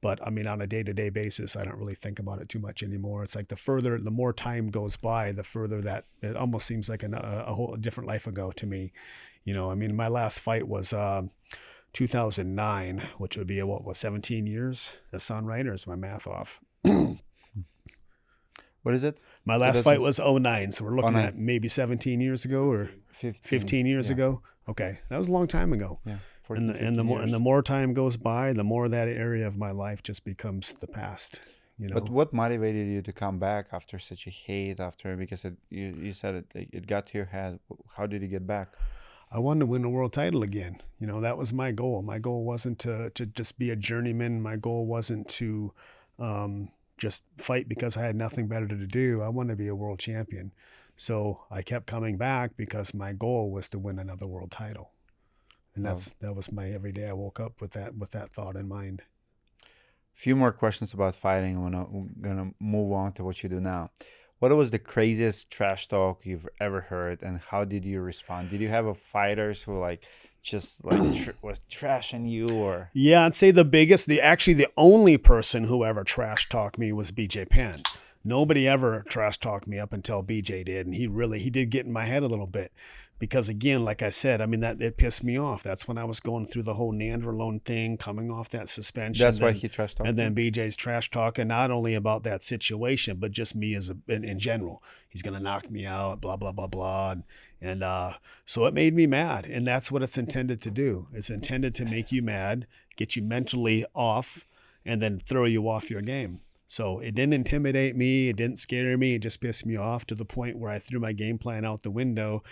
But I mean, on a day-to-day basis, I don't really think about it too much anymore. It's like the more time goes by, the further that it almost seems like a whole different life ago to me. You know, I mean, my last fight was 2009, which would be 17 years? That sound right, or is my math off? What is it? My last fight was 2009, so we're looking at maybe 17 years ago or 15 years ago. Okay, that was a long time ago. Yeah. And the more time goes by, the more that area of my life just becomes the past. You know. But what motivated you to come back after such a hate? Because you said it got to your head. How did you get back? I wanted to win a world title again. You know, that was my goal. My goal wasn't to just be a journeyman. My goal wasn't to just fight because I had nothing better to do. I wanted to be a world champion. So I kept coming back because my goal was to win another world title. And that was my every day. I woke up with that thought in mind. A few more questions about fighting. I'm gonna move on to what you do now. What was the craziest trash talk you've ever heard, and how did you respond? Did you have a fighters who like just like was trashing you, or? Yeah, I'd say the only person who ever trash talked me was BJ Penn. Nobody ever trash talked me up until BJ did, and he did get in my head a little bit. Because again, like I said, I mean that it pissed me off. That's when I was going through the whole Nandrolone thing, coming off that suspension. That's why he trash talked. And then BJ's trash talking not only about that situation, but just me in general. He's gonna knock me out, blah blah blah blah, and so it made me mad. And that's what it's intended to do. It's intended to make you mad, get you mentally off, and then throw you off your game. So it didn't intimidate me. It didn't scare me. It just pissed me off to the point where I threw my game plan out the window.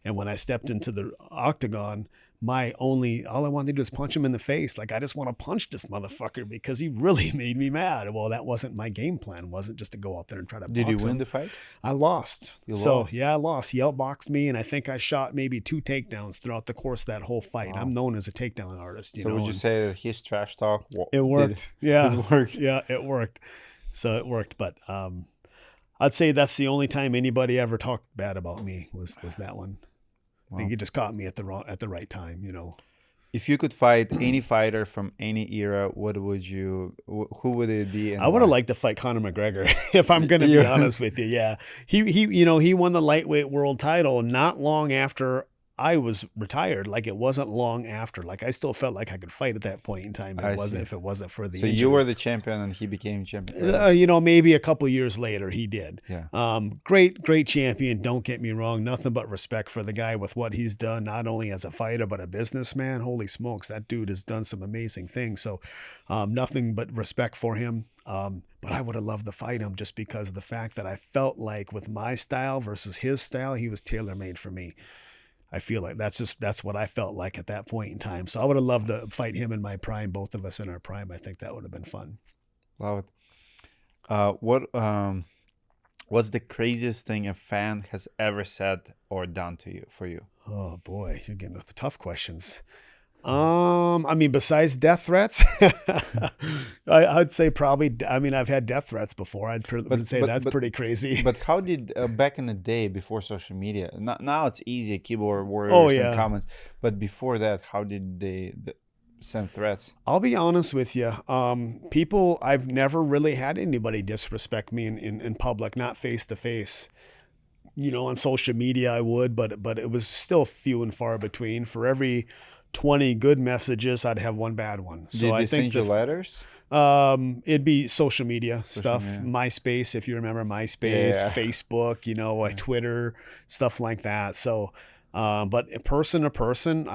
And when I stepped into the octagon, all I wanted to do is punch him in the face. Like, I just want to punch this motherfucker because he really made me mad. Well, that wasn't my game plan. It wasn't just to go out there and try to box him. Did you win the fight? I lost. You lost? Yeah, I lost. He outboxed me, and I think I shot maybe 2 takedowns throughout the course of that whole fight. Wow. I'm known as a takedown artist. So would you say that his trash talk? It worked. Yeah. It worked. Yeah, it worked. So it worked. But I'd say that's the only time anybody ever talked bad about me was that one. Wow. I think it just caught me at the right time, you know. If you could fight any fighter from any era, who would it be? I would have liked to fight Conor McGregor, if I'm going to be honest with you. Yeah. He won the lightweight world title not long after I was retired. Like, it wasn't long after. Like, I still felt like I could fight at that point in time. If it wasn't for the injuries. You were the champion and he became champion. Maybe a couple of years later he did. Yeah. Great champion. Don't get me wrong. Nothing but respect for the guy with what he's done, not only as a fighter but a businessman. Holy smokes, that dude has done some amazing things. So, nothing but respect for him. But I would have loved to fight him just because of the fact that I felt like with my style versus his style, he was tailor-made for me. I feel like that's what I felt like at that point in time. So I would have loved to fight him in my prime, both of us in our prime. I think that would have been fun. Love it. What's the craziest thing a fan has ever said or done for you? Oh boy, you're getting with the tough questions. I mean, besides death threats, I'd say probably. I mean, I've had death threats before. I'd say that's pretty crazy. But how did back in the day before social media? Now it's easy, keyboard warriors and comments. But before that, how did they send threats? I'll be honest with you. I've never really had anybody disrespect me in public, not face to face. You know, on social media I would, but it was still few and far between. For every 20 good messages, I'd have one bad one. So I think send you letters? It'd be social media stuff, MySpace, if you remember MySpace, Facebook, Twitter, stuff like that. So, but person to person,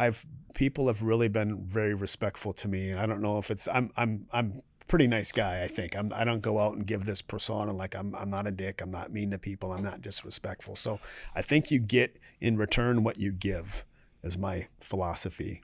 people have really been very respectful to me. And I don't know if I'm a pretty nice guy. I think I don't go out and give this persona like I'm not a dick. I'm not mean to people. I'm not disrespectful. So I think you get in return what you give is my philosophy.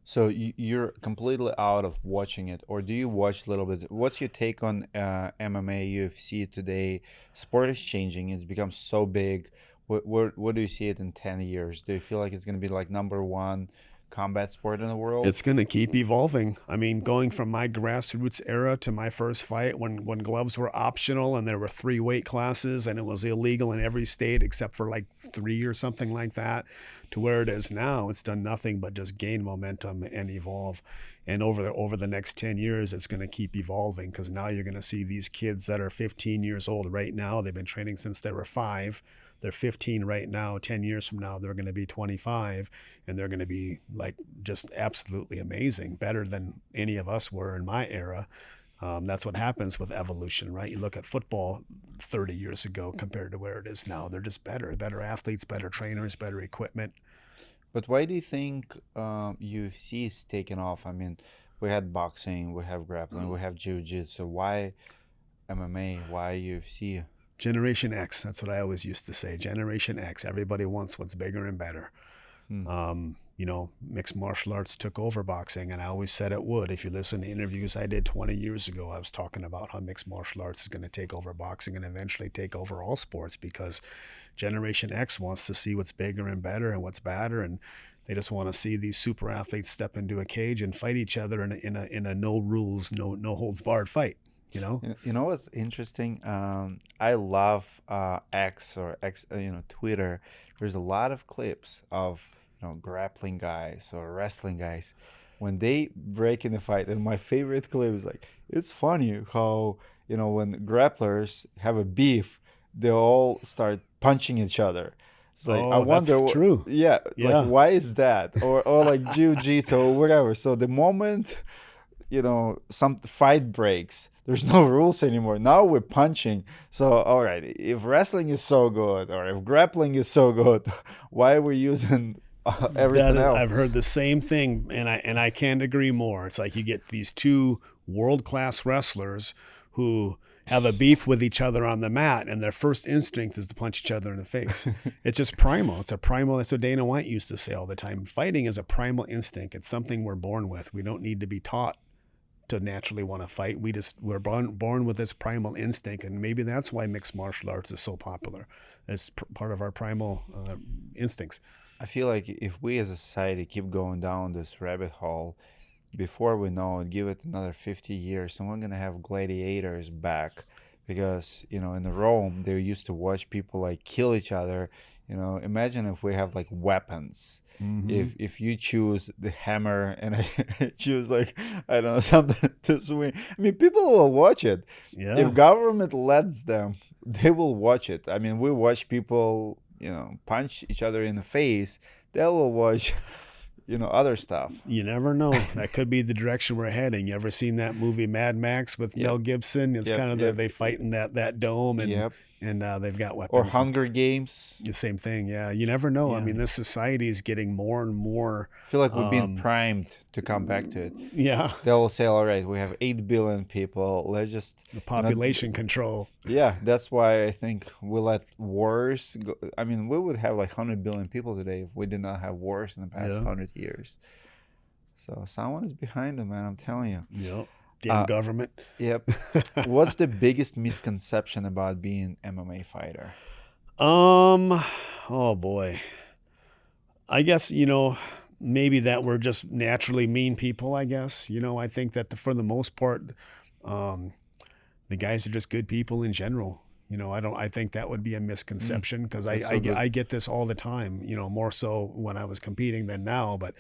So you're completely out of watching it, or do you watch a little bit? What's your take on MMA, UFC today? Sport is changing. It's become so big. What do you see it in 10 years? Do you feel like it's going to be like #1 combat sport in the world? It's going to keep evolving. I mean, going from my grassroots era to my first fight when gloves were optional and there were 3 weight classes and it was illegal in every state except for like 3 or something like that, to where it is now. It's done nothing but just gain momentum and evolve. And over the next 10 years, it's going to keep evolving, because now you're going to see these kids that are 15 years old right now. They've been training since they were 5. They're 15 right now. 10 years from now, they're going to be 25, and they're going to be like just absolutely amazing, better than any of us were in my era. That's what happens with evolution, right? You look at football 30 years ago compared to where it is now. They're just better athletes, better trainers, better equipment. But why do you think UFC is taking off? I mean, we had boxing, we have grappling, we have jiu-jitsu. Why MMA? Why UFC? Generation X. That's what I always used to say. Generation X. Everybody wants what's bigger and better. Mixed martial arts took over boxing, and I always said it would. If you listen to interviews I did 20 years ago, I was talking about how mixed martial arts is going to take over boxing and eventually take over all sports, because Generation X wants to see what's bigger and better and what's badder, and they just want to see these super athletes step into a cage and fight each other in a no rules, no holds barred fight. You know what's interesting? I love X or X, Twitter. There's a lot of clips of grappling guys or wrestling guys when they break in a fight. And my favorite clip is like, it's funny how when grapplers have a beef, they all start punching each other. It's like I Oh, that's wonder, true. yeah, like Yeah. why is that? Or like jiu-jitsu or whatever. So the moment some fight breaks, there's no rules anymore. Now we're punching. So all right, if wrestling is so good or if grappling is so good, why are we using everything else? I've heard the same thing, and I can't agree more. It's like you get these two world-class wrestlers who have a beef with each other on the mat, and their first instinct is to punch each other in the face. It's just primal. It's a primal. That's what Dana White used to say all the time. Fighting is a primal instinct. It's something we're born with. We don't need to be taught to naturally want to fight. We're born with this primal instinct, and maybe that's why mixed martial arts is so popular. It's part of our primal instincts. I feel like if we as a society keep going down this rabbit hole, before we know it, give it another 50 years, and we're gonna have gladiators back, because in Rome they used to watch people like kill each other. Imagine if we have like weapons. If you choose the hammer and I choose like I don't know something to swing, I mean people will watch it. Yeah. If government lets them, they will watch it. I mean we watch people punch each other in the face. They will watch other stuff. You never know. That could be the direction we're heading. You ever seen that movie Mad Max with Mel Gibson? It's kind of they fight in that dome, and they've got weapons. Or Hunger Games. The same thing. Yeah. You never know. Yeah. I mean, this society is getting more and more. I feel like we've been primed to come back to it. Yeah. They'll say, all right, we have 8 billion people. Let's just the population control. Yeah, that's why I think we let wars go. I mean, we would have like 100 billion people today if we did not have wars in the past 100 years. So someone is behind them, man. I'm telling you. Yep. Damn government. Yep. What's the biggest misconception about being an MMA fighter? Oh boy. I guess, maybe that we're just naturally mean people, I guess. I think that for the most part, the guys are just good people in general. I think that would be a misconception, because I get this all the time, more so when I was competing than now. But,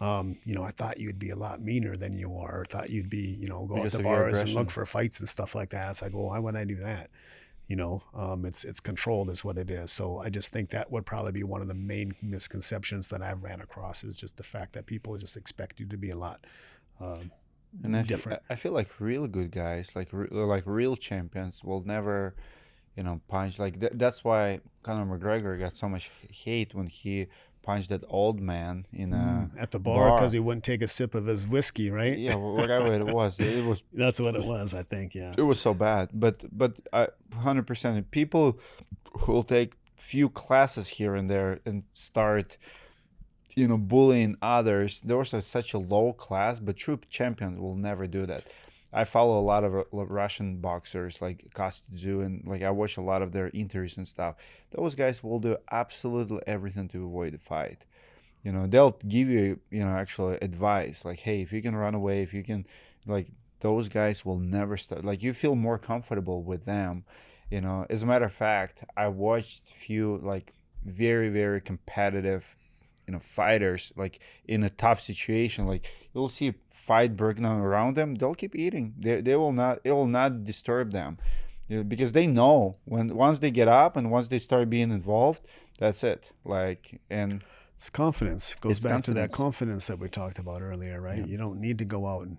I thought you'd be a lot meaner than you are. I thought you'd be, go out to bars and look for fights and stuff like that. It's like, well, why would I do that? It's controlled is what it is. So I just think that would probably be one of the main misconceptions that I've ran across, is just the fact that people just expect you to be a lot different. I feel like real good guys, like real champions, will never, punch. Like that's why Conor McGregor got so much hate when he punched that old man in at the bar because he wouldn't take a sip of his whiskey, right? Yeah, whatever it was. That's what it was, I think. Yeah, it was so bad. But 100% people who will take few classes here and there and start bullying others. Those are such a low class, but true champions will never do that. I follow a lot of Russian boxers like Kostadze, and like I watch a lot of their interviews and stuff. Those guys will do absolutely everything to avoid the fight. They'll give you actual advice like, hey, if you can run away, if you can, like, those guys will never start. Like, you feel more comfortable with them. As a matter of fact, I watched few like very, very competitive fighters, like in a tough situation, like you'll see a fight breaking down around them, they'll keep eating. It will not disturb them, because they know once they get up and once they start being involved, that's it. Like, and it's confidence. It goes back to that confidence that we talked about earlier, right? Yeah. You don't need to go out and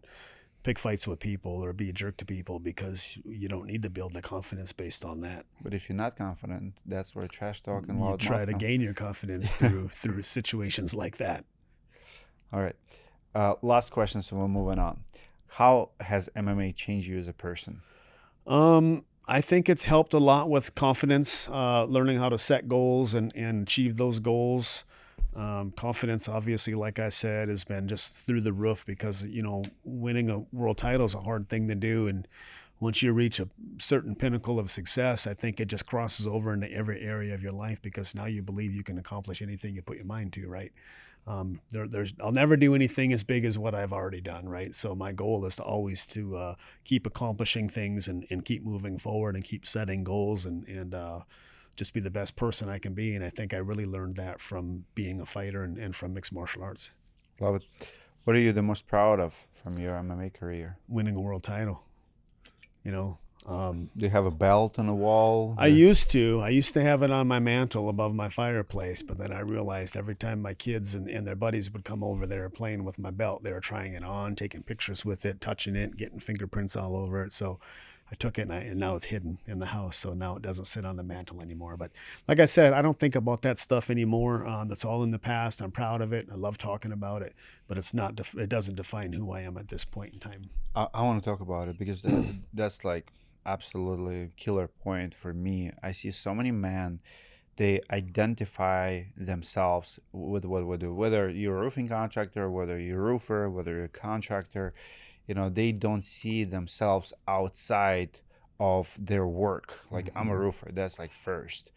pick fights with people or be a jerk to people, because you don't need to build the confidence based on that. But if you're not confident, that's where trash talk and loud you try to gain your confidence through situations like that. All right. Last question, so we're moving on. How has MMA changed you as a person? I think it's helped a lot with confidence, learning how to set goals and achieve those goals. Confidence, obviously, like I said, has been just through the roof, because winning a world title is a hard thing to do, and once you reach a certain pinnacle of success, I think it just crosses over into every area of your life, because now you believe you can accomplish anything you put your mind to, right? I'll never do anything as big as what I've already done, right? So my goal is to always to keep accomplishing things and keep moving forward and keep setting goals and just be the best person I can be. And I think I really learned that from being a fighter and from mixed martial arts. Love it. What are you the most proud of from your MMA career? Winning a world title, Do you have a belt on the wall? I used to have it on my mantle above my fireplace, but then I realized every time my kids and their buddies would come over, they were playing with my belt. They were trying it on, taking pictures with it, touching it, getting fingerprints all over it. So I took it and now it's hidden in the house. So now it doesn't sit on the mantle anymore. But like I said, I don't think about that stuff anymore. That's all in the past. I'm proud of it. I love talking about it, but it doesn't define who I am at this point in time. I want to talk about it because that's like absolutely killer point for me. I see so many men, they identify themselves with what we do, whether you're a roofing contractor, whether you're a roofer, whether you're a contractor. They don't see themselves outside of their work. Like, I'm a roofer, that's like first.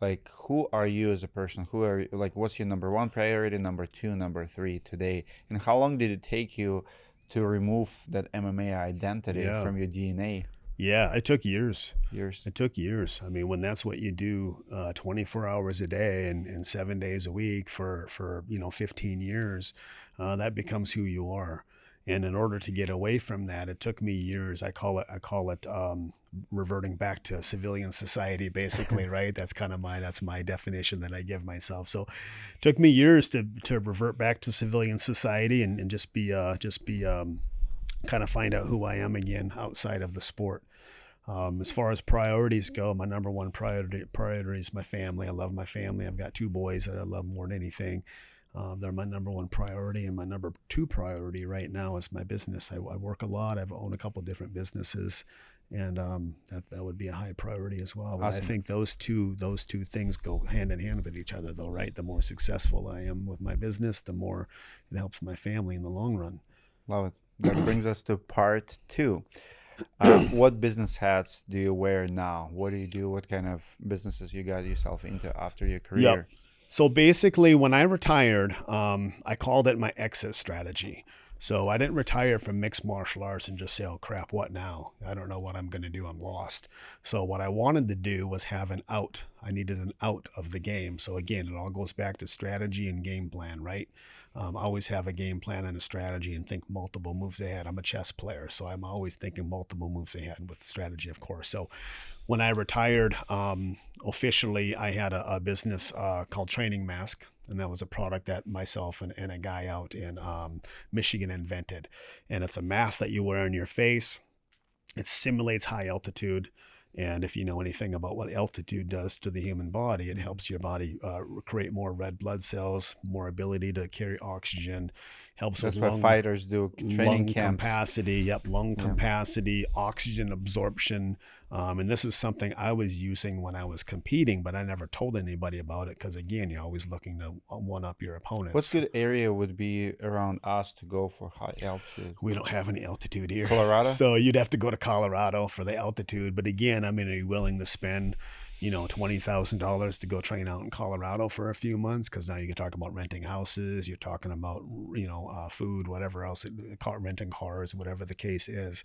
Like, who are you as a person? Who are you, like, what's your number one priority, number two, number three today? And how long did it take you to remove that MMA identity from your DNA? Yeah, it took years. It took years. I mean, when that's what you do 24 hours a day and 7 days a week for 15 years, that becomes who you are. And in order to get away from that, it took me years. I call it reverting back to civilian society, basically, right? That's my definition that I give myself. So it took me years to revert back to civilian society and just be kind of find out who I am again outside of the sport. As far as priorities go, my number one priority is my family. I love my family. I've got 2 boys that I love more than anything. They're my number one priority, and my number 2 priority right now is my business. I work a lot. I own a couple of different businesses, and that would be a high priority as well. But Awesome. I think those two things go hand in hand with each other, though, right? The more successful I am with my business, the more it helps my family in the long run. Love it. That brings us to part 2. What business hats do you wear now? What do you do? What kind of businesses you got yourself into after your career? Yep. So basically, when I retired, I called it my exit strategy. So I didn't retire from mixed martial arts and just say, oh crap, what now? I don't know what I'm going to do. I'm lost. So what I wanted to do was have an out. I needed an out of the game. So again, it all goes back to strategy and game plan, right? Always have a game plan and a strategy and think multiple moves ahead. I'm a chess player, so I'm always thinking multiple moves ahead with strategy, of course. So when I retired, officially, I had a business called Training Mask. And that was a product that myself and a guy out in Michigan invented. And it's a mask that you wear on your face. It simulates high altitude. And if you know anything about what altitude does to the human body, it helps your body create more red blood cells, more ability to carry oxygen, helps That's with what fighters do, training lung camps. capacity, lung capacity, oxygen absorption. And this is something I was using when I was competing, but I never told anybody about it because, again, you're always looking to one-up your opponents. What good area would be around us to go for high altitude? We don't have any altitude here. Colorado? So you'd have to go to Colorado for the altitude. But again, I mean, are you willing to spend $20,000 to go train out in Colorado for a few months? Because now you can talk about renting houses, you're talking about food, whatever else, renting cars, whatever the case is.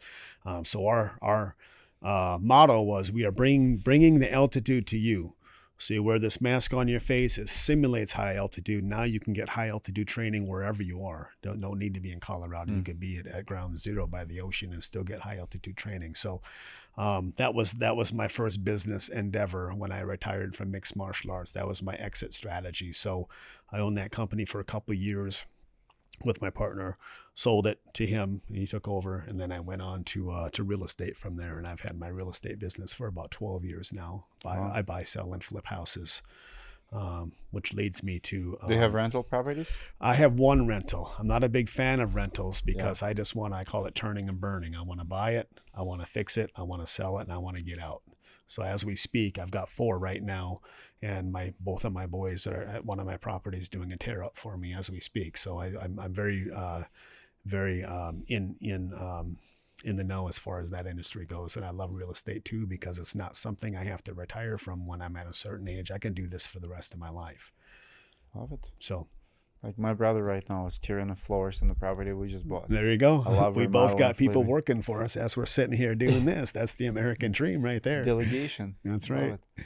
So our motto was, we are bringing the altitude to you. So you wear this mask on your face, it simulates high altitude. Now you can get high altitude training wherever you are. Don't need to be in Colorado. You could be at ground zero by the ocean and still get high altitude training. So that was my first business endeavor when I retired from mixed martial arts. That was my exit strategy. So I owned that company for a couple of years with my partner, sold it to him, and he took over, and then I went on to real estate from there, and I've had my real estate business for about 12 years now. I buy, sell, and flip houses, which leads me to... do you have rental properties? I have one rental. I'm not a big fan of rentals because I call it turning and burning. I want to buy it, I want to fix it, I want to sell it, and I want to get out. So as we speak, I've got 4 right now, and both of my boys are at one of my properties doing a tear up for me as we speak. So I'm very in the know as far as that industry goes. And I love real estate too, because it's not something I have to retire from when I'm at a certain age. I can do this for the rest of my life. Love it. So like my brother right now is tearing the floors in the property we just bought. there you go. I love We both got people flipping. working for us as we're sitting here doing this. That's the American dream right there. Delegation. That's Love right. it.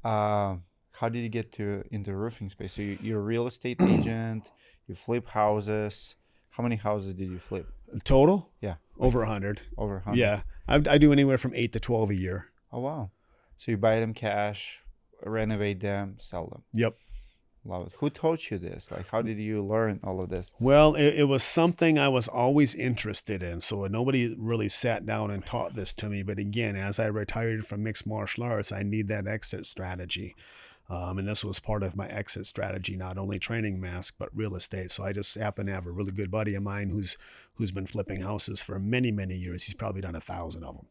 How did you get into roofing space? So you're a real estate agent. You flip houses. How many houses did you flip? Total? Yeah, Over 100. over 100. Yeah. I do anywhere from 8 to 12 a year. Oh wow. So you buy them cash, renovate them, sell them. Yep. Love it. Who taught you this? Like, how did you learn all of this? Well, it was something I was always interested in. So nobody really sat down and taught this to me. But again, as I retired from mixed martial arts, I need that exit strategy. And this was part of my exit strategy, not only training mask, but real estate. So I just happen to have a really good buddy of mine who's been flipping houses for many, many years. He's probably done 1,000 of them.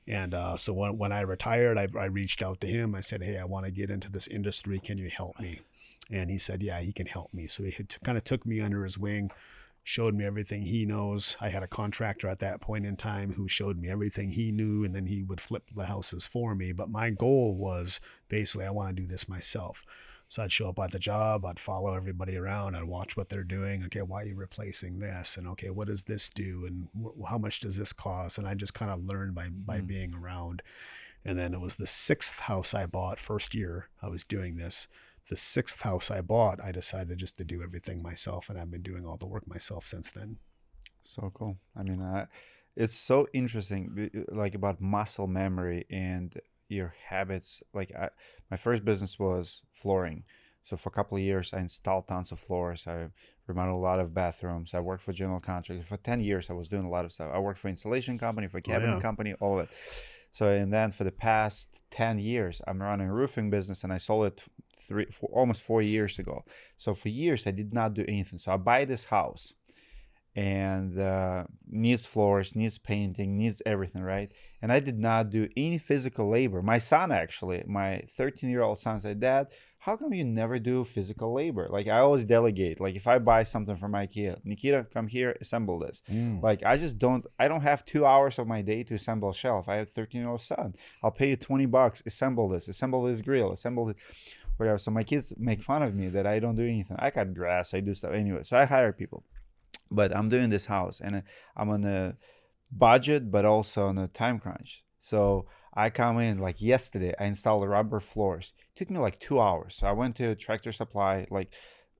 And so when I retired, I reached out to him. I said, hey, I want to get into this industry. Can you help me? And he said, yeah, he can help me. So he kind of took me under his wing, showed me everything he knows. I had a contractor at that point in time who showed me everything he knew, and then he would flip the houses for me. But my goal was basically, I want to do this myself. So I'd show up at the job, I'd follow everybody around, I'd watch what they're doing. Okay, why are you replacing this? And okay, what does this do? And how much does this cost? And I just kind of learned by being around. And then it was the 6th house I bought, first year I was doing this. The 6th house I bought, I decided just to do everything myself, and I've been doing all the work myself since then. So cool. I mean, it's so interesting, like about muscle memory and your habits. Like my first business was flooring. So for a couple of years, I installed tons of floors. I remodeled a lot of bathrooms. I worked for general contractors. For 10 years, I was doing a lot of stuff. I worked for installation company, for cabinet company, all of it. So, and then for the past 10 years, I'm running a roofing business, and I sold it almost 4 years ago. So for years, I did not do anything. So I buy this house, and needs floors, needs painting, needs everything, right? And I did not do any physical labor. My son, actually, my 13-year-old son said, Dad, how come you never do physical labor? Like, I always delegate. Like, if I buy something from IKEA, Nikita, come here, assemble this. Like, I don't have 2 hours of my day to assemble a shelf. I have a 13-year-old son. I'll pay you $20, assemble this grill, assemble this, whatever. So my kids make fun of me that I don't do anything. I cut grass, I do stuff anyway. So I hire people. But I'm doing this house, and I'm on a budget, but also on a time crunch. So I come in, like yesterday, I installed rubber floors. It took me like 2 hours. So I went to Tractor Supply, like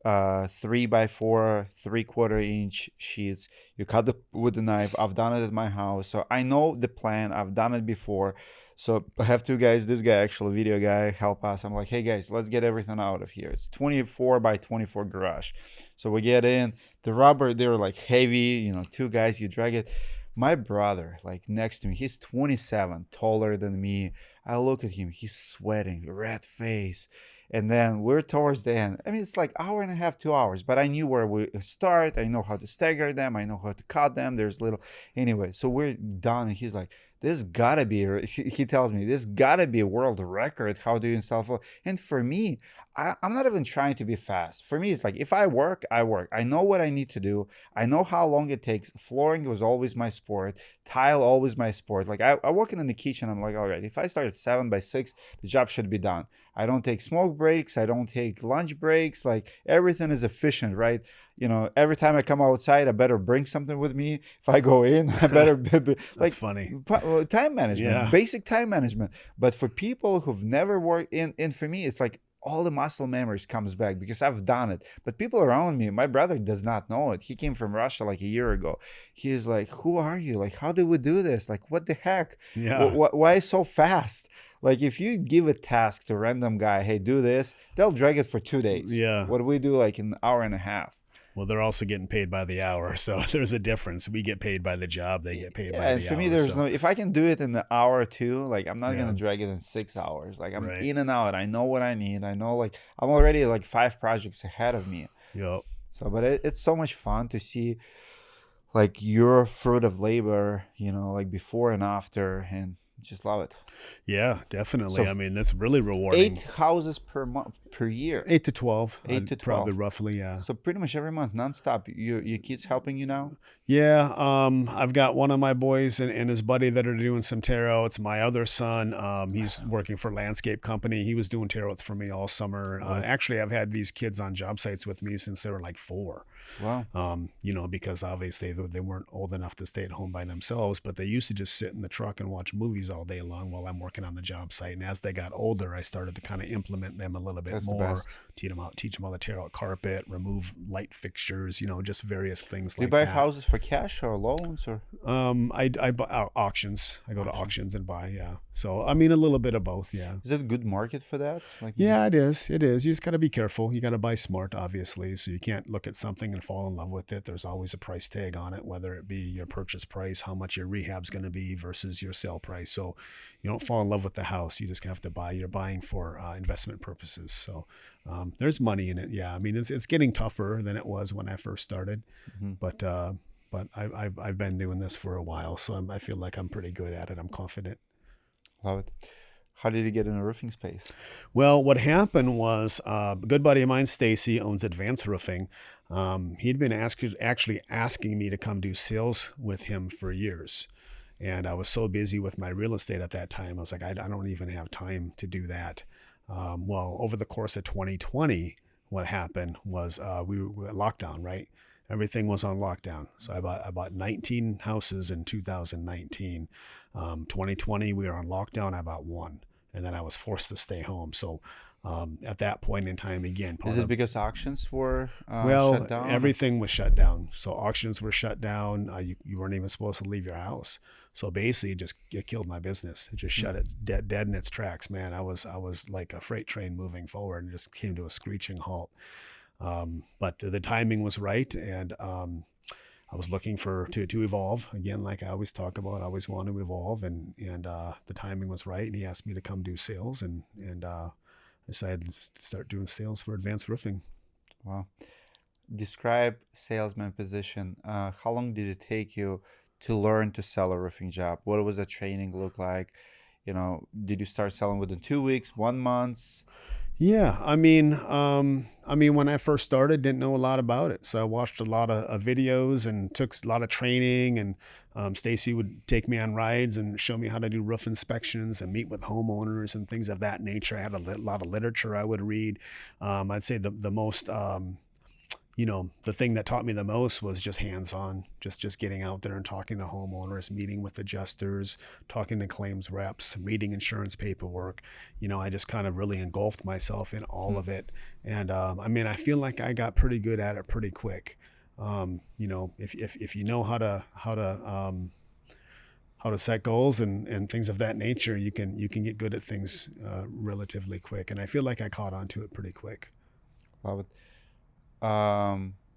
3x4, 3/4 inch sheets. You cut it with a knife. I've done it at my house. So I know the plan. I've done it before. So I have 2 guys, this guy, actually, video guy, help us. I'm like, hey guys, let's get everything out of here. It's 24 by 24 garage. So we get in, the rubber, they were like heavy, 2 guys, you drag it. My brother, like next to me, he's 27, taller than me. I look at him, he's sweating, red face. And then we're towards the end. I mean, it's like hour and a half, 2 hours, but I knew where we start. I know how to stagger them. I know how to cut them. There's little, anyway, so we're done. And he's like, this gotta be, he tells me, this gotta be a world record. How do you install floor? And for me, I'm not even trying to be fast. For me, it's like, if I work, I work. I know what I need to do. I know how long it takes. Flooring was always my sport. Tile, always my sport. Like I work in the kitchen. I'm like, all right, if I start at 7 by 6, the job should be done. I don't take smoke breaks. I don't take lunch breaks. Like everything is efficient, right? Every time I come outside, I better bring something with me. If I go in, I better like, that's funny. Time management, basic time management. But for people who've never worked and for me, it's like all the muscle memories comes back because I've done it. But people around me, my brother does not know it. He came from Russia like a year ago. He's like, who are you? Like, how do we do this? Like, what the heck? Yeah. Why so fast? Like, if you give a task to a random guy, hey, do this, they'll drag it for 2 days. Yeah. What do we do like an hour and a half? Well, they're also getting paid by the hour, so there's a difference. We get paid by the job; they get paid by the hour. And for me, there's no. If I can do it in an hour or 2, like I'm not gonna drag it in 6 hours. Like I'm in and out. I know what I need. I know, like I'm already like 5 projects ahead of me. Yep. So, but it's so much fun to see, like your fruit of labor. Like before and after, and Just love it. Yeah, definitely. So I mean, that's really rewarding. 8 houses per month per year. 8 to 12. 8 to Probably 12. roughly, yeah. So pretty much every month, nonstop. Your kids helping you now? Yeah, I've got one of my boys and his buddy that are doing some tarot. It's my other son. He's working for a landscape company. He was doing tarots for me all summer. Actually, I've had these kids on job sites with me since they were like 4. Wow. Because obviously they weren't old enough to stay at home by themselves, but they used to just sit in the truck and watch movies all day long while I'm working on the job site. And as they got older, I started to kind of implement them a little bit That's the more, best. teach them how to tear out carpet, remove light fixtures, just various things Do you like buy that. houses for cash or loans or? I buy auctions. I go to auctions and buy. Yeah. So I mean, a little bit of both. Yeah. Is it a good market for that? Like, Yeah, it is. It is. You just got to be careful. You got to buy smart, obviously. So you can't look at something and fall in love with it. There's always a price tag on it, whether it be your purchase price, how much your rehab's going to be versus your sale price. So you don't fall in love with the house. You just have to buy. You're buying for investment purposes. So there's money in it. Yeah. I mean, it's getting tougher than it was when I first started, but I've been doing this for a while, so I feel like I'm pretty good at it. I'm confident. love it. How did you get in a roofing space? Well, what happened was a good buddy of mine, Stacy, owns Advanced Roofing. He'd been actually asking me to come do sales with him for years. And I was so busy with my real estate at that time. I was like, I don't even have time to do that. Well, over the course of 2020, what happened was we were lockdown, right? Everything was on lockdown. So I bought 19 houses in 2019. 2020, we were on lockdown. I bought 1. And then I was forced to stay home. So at that point in time, again, Is it because auctions were shut down? everything was shut down. So auctions were shut down. You weren't even supposed to leave your house. So basically, it killed my business. It just shut it dead in its tracks. Man, I was like a freight train moving forward and just came to a screeching halt. But the timing was right, and I was looking to evolve again, like I always talk about. I always want to evolve, and the timing was right. And he asked me to come do sales, and I decided to start doing sales for Advanced Roofing. Wow. Describe salesman position. How long did it take you to learn to sell a roofing job? What was the training look like? Did you start selling within 2 weeks, 1 month? Yeah, I mean, when I first started, didn't know a lot about it. So I watched a lot of videos and took a lot of training. And Stacy would take me on rides and show me how to do roof inspections and meet with homeowners and things of that nature. I had a lot of literature I would read. I'd say the most, the thing that taught me the most was just hands-on, just getting out there and talking to homeowners, meeting with adjusters, talking to claims reps, reading insurance paperwork. I just kind of really engulfed myself in all of it. And I feel like I got pretty good at it pretty quick. If you know how to set goals and things of that nature, you can get good at things relatively quick. And I feel like I caught on to it pretty quick. Love it.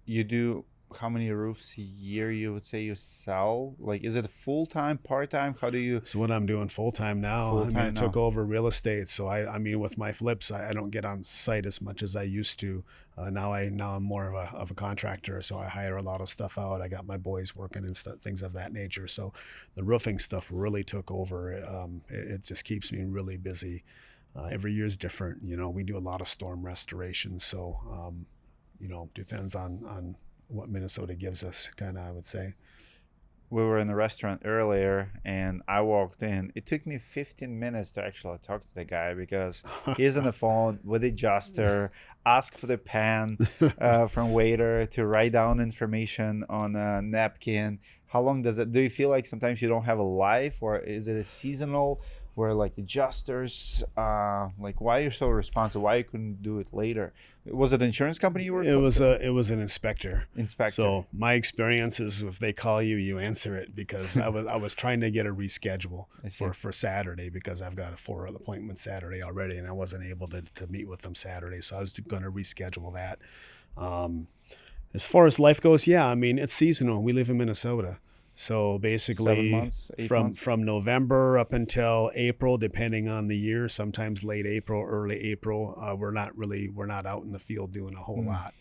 You do how many roofs a year you would say you sell? Like, is it full-time, part-time? How do you? So what I'm doing full-time now, I took over real estate. So I with my flips, I don't get on site as much as I used to. Now I'm more of a contractor. So I hire a lot of stuff out. I got my boys working and things of that nature. So the roofing stuff really took over. It just keeps me really busy. Every year is different. We do a lot of storm restoration. So, depends on what Minnesota gives us, kind of, I would say. We were in the restaurant earlier and I walked in. It took me 15 minutes to actually talk to the guy because he's on the phone with the adjuster, ask for the pen from waiter to write down information on a napkin. How long do you feel like sometimes you don't have a life, or is it a seasonal where like adjusters, why you're so responsive? Why you couldn't do it later? Was it an insurance company you were? It was an inspector. So my experience is if they call you, you answer it, because I was trying to get a reschedule for Saturday because I've got a 4 appointment Saturday already, and I wasn't able to meet with them Saturday, so I was going to reschedule that. As far as life goes, yeah, it's seasonal. We live in Minnesota. So 7 basically months, 8 from months. from November up until April, depending on the year, sometimes late April, early April, we're not out in the field doing a whole lot.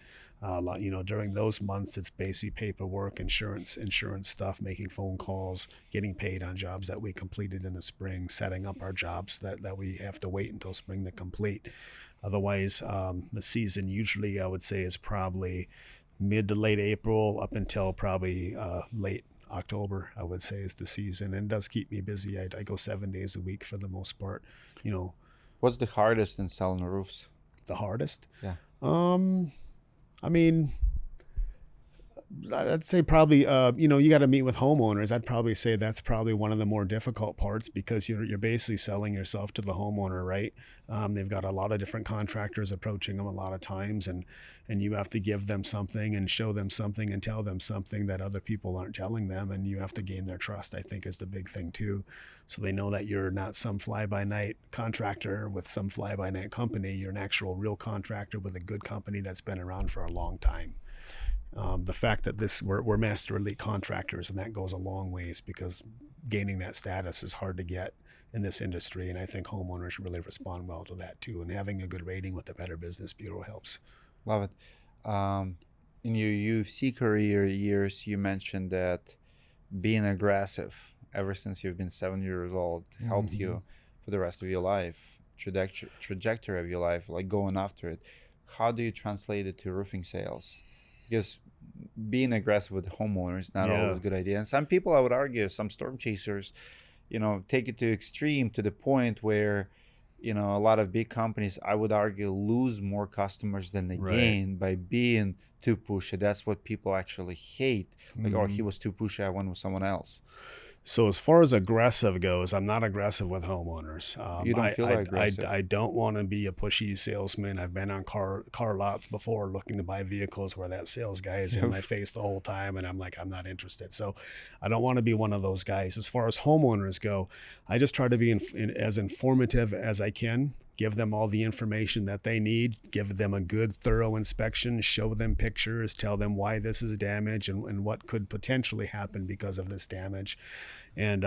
During those months, it's basic paperwork, insurance stuff, making phone calls, getting paid on jobs that we completed in the spring, setting up our jobs that we have to wait until spring to complete. Otherwise, the season usually I would say is probably mid to late April up until probably late October, I would say is the season, and it does keep me busy. I go 7 days a week for the most part. You know, What's the hardest in selling roofs? the hardest. Yeah. I mean, I'd say probably, you got to meet with homeowners. I'd probably say that's probably one of the more difficult parts because you're basically selling yourself to the homeowner, right? They've got a lot of different contractors approaching them a lot of times, and you have to give them something and show them something and tell them something that other people aren't telling them, and you have to gain their trust, I think, is the big thing too. So they know that you're not some fly-by-night contractor with some fly-by-night company. You're an actual real contractor with a good company that's been around for a long time. The fact that we're master elite contractors, and that goes a long ways because gaining that status is hard to get in this industry, and I think homeowners really respond well to that too, and having a good rating with the Better Business Bureau helps. Love it. In your UFC career years, you mentioned that being aggressive ever since you've been 7 years old helped you for the rest of your life, trajectory of your life, like going after it. How do you translate it to roofing sales? Because being aggressive with homeowners is not always a good idea. And some people, I would argue, some storm chasers, take it to extreme to the point where, a lot of big companies, I would argue, lose more customers than they gain by being too pushy. That's what people actually hate. Like, oh, he was too pushy, I went with someone else. So as far as aggressive goes, I'm not aggressive with homeowners. You don't feel aggressive. I don't want to be a pushy salesman. I've been on car lots before looking to buy vehicles where that sales guy is in my face the whole time, and I'm like, I'm not interested. So I don't want to be one of those guys. As far as homeowners go, I just try to be as informative as I can. Give them all the information that they need, give them a good thorough inspection, show them pictures, tell them why this is damage and what could potentially happen because of this damage. And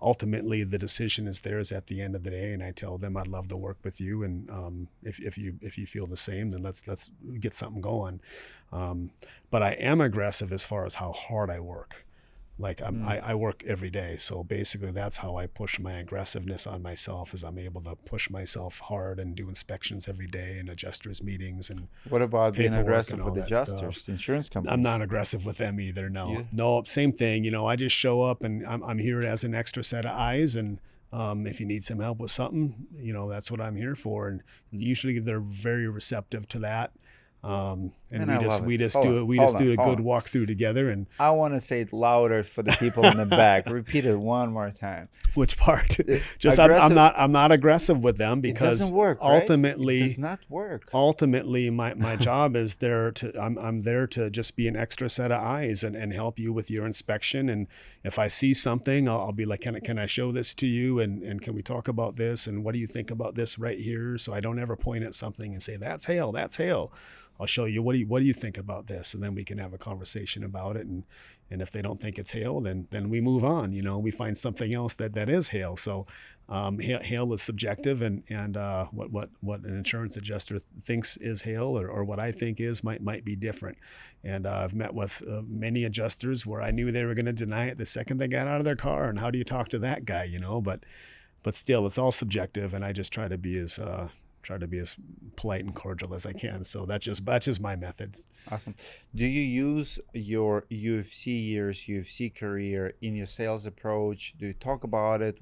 ultimately the decision is theirs at the end of the day. And I tell them I'd love to work with you. And if you feel the same, then let's get something going. But I am aggressive as far as how hard I work. Like I work every day. So basically that's how I push my aggressiveness on myself, is I'm able to push myself hard and do inspections every day and adjusters meetings. And what about being aggressive with adjusters, stuff. Insurance companies? I'm not aggressive with them either. No, same thing. I just show up and I'm here as an extra set of eyes. And if you need some help with something, that's what I'm here for. And usually they're very receptive to that. And we just do a good walkthrough together. And I want to say it louder for the people in the back. Repeat it one more time. Which part? Just I'm not aggressive with them because it doesn't work, ultimately right? It does not work. Ultimately, my job is I'm there to just be an extra set of eyes and help you with your inspection. And if I see something, I'll be like, can I show this to you? And can we talk about this? And what do you think about this right here? So I don't ever point at something and say, that's hail, that's hail. I'll show you, what do you think about this? And then we can have a conversation about it. And if they don't think it's hail, then we move on. We find something else that is hail. So hail is subjective, and what an insurance adjuster thinks is hail or what I think is might be different. And I've met with many adjusters where I knew they were going to deny it the second they got out of their car. And how do you talk to that guy? But still, it's all subjective, and I just try to be as polite and cordial as I can. So that's just my methods. Awesome. Do you use your UFC career in your sales approach? Do you talk about it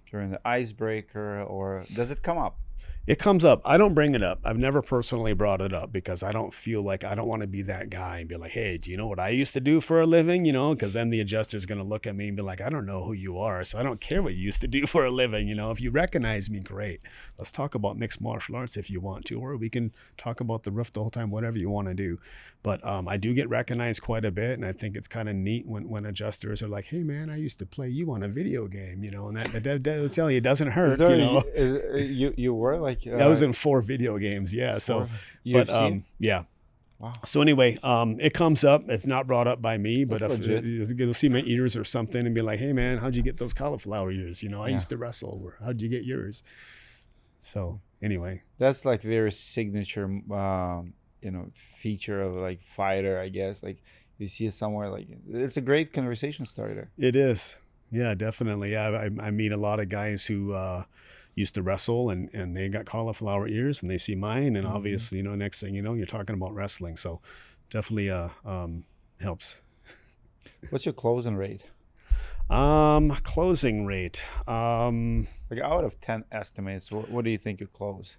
during the icebreaker, or does it come up? It comes up. I don't bring it up. I've never personally brought it up because I don't feel like, I don't want to be that guy and be like, hey, do you know what I used to do for a living? Because then the adjuster's going to look at me and be like, I don't know who you are. So I don't care what you used to do for a living. If you recognize me, great. Let's talk about mixed martial arts if you want to, or we can talk about the roof the whole time, whatever you want to do. But I do get recognized quite a bit. And I think it's kind of neat when adjusters are like, hey man, I used to play you on a video game, and that'll tell you it doesn't hurt. You were like, I was in 4 video games. Yeah. So, UFC? Yeah. Wow. So anyway, it comes up. It's not brought up by me, but That's if legit. you'll see my ears or something and be like, "Hey man, how'd you get those cauliflower ears? You know, I Yeah. used to wrestle. Or how'd you get yours?" So anyway, That's like very signature, feature of like fighter, I guess. Like you see it somewhere, like it's a great conversation starter. it is. Yeah, definitely. Yeah, I meet a lot of guys who used to wrestle and they got cauliflower ears and they see mine and obviously, you know, next thing you know, you're talking about wrestling. So definitely helps. What's your closing rate? Closing rate. Like out of 10 estimates, what do you think you close?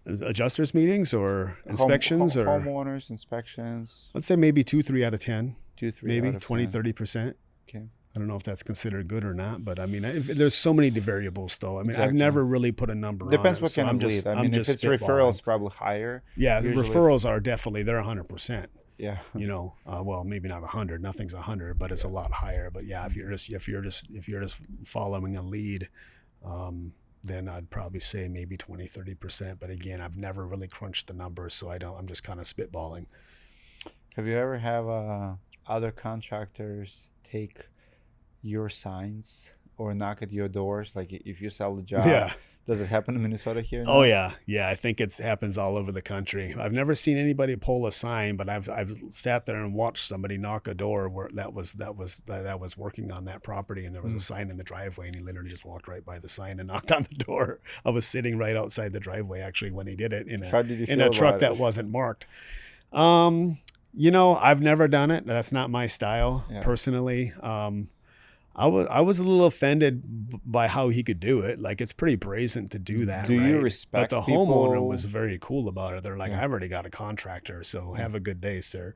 Adjusters meetings or inspections or homeowners inspections? let's say maybe 2-3 out of 10, 2-3 maybe out of 20-30%. Okay. I don't know if that's considered good or not, but I mean, there's so many variables though. I mean, I've Exactly. never really put a number Depends on it. what So kind of lead. I mean, if it's referrals, probably higher. Yeah, the Usually- referrals are definitely, they're 100%. Yeah. You know, well, maybe not 100. Nothing's 100, but it's a lot higher. But yeah, if you're just following a lead, then I'd probably say maybe 20-30%. But again, I've never really crunched the numbers, so I'm just kind of spitballing. Have you ever have other contractors take your signs or knock at your doors? Like if you sell the job, Yeah. Does it happen in Minnesota here? Oh yeah, yeah. I think it happens all over the country. I've never seen anybody pull a sign, but I've sat there and watched somebody knock a door where that was working on that property, and there was a sign in the driveway, and he literally just walked right by the sign and knocked on the door. I was sitting right outside the driveway actually when he did it in a truck that wasn't marked. You know, I've never done it. That's not my style personally. I was a little offended by how he could do it. Like it's pretty brazen to do that. Do you right? respect? But the people? homeowner was very cool about it. They're like, I've already got a contractor, so have a good day, sir.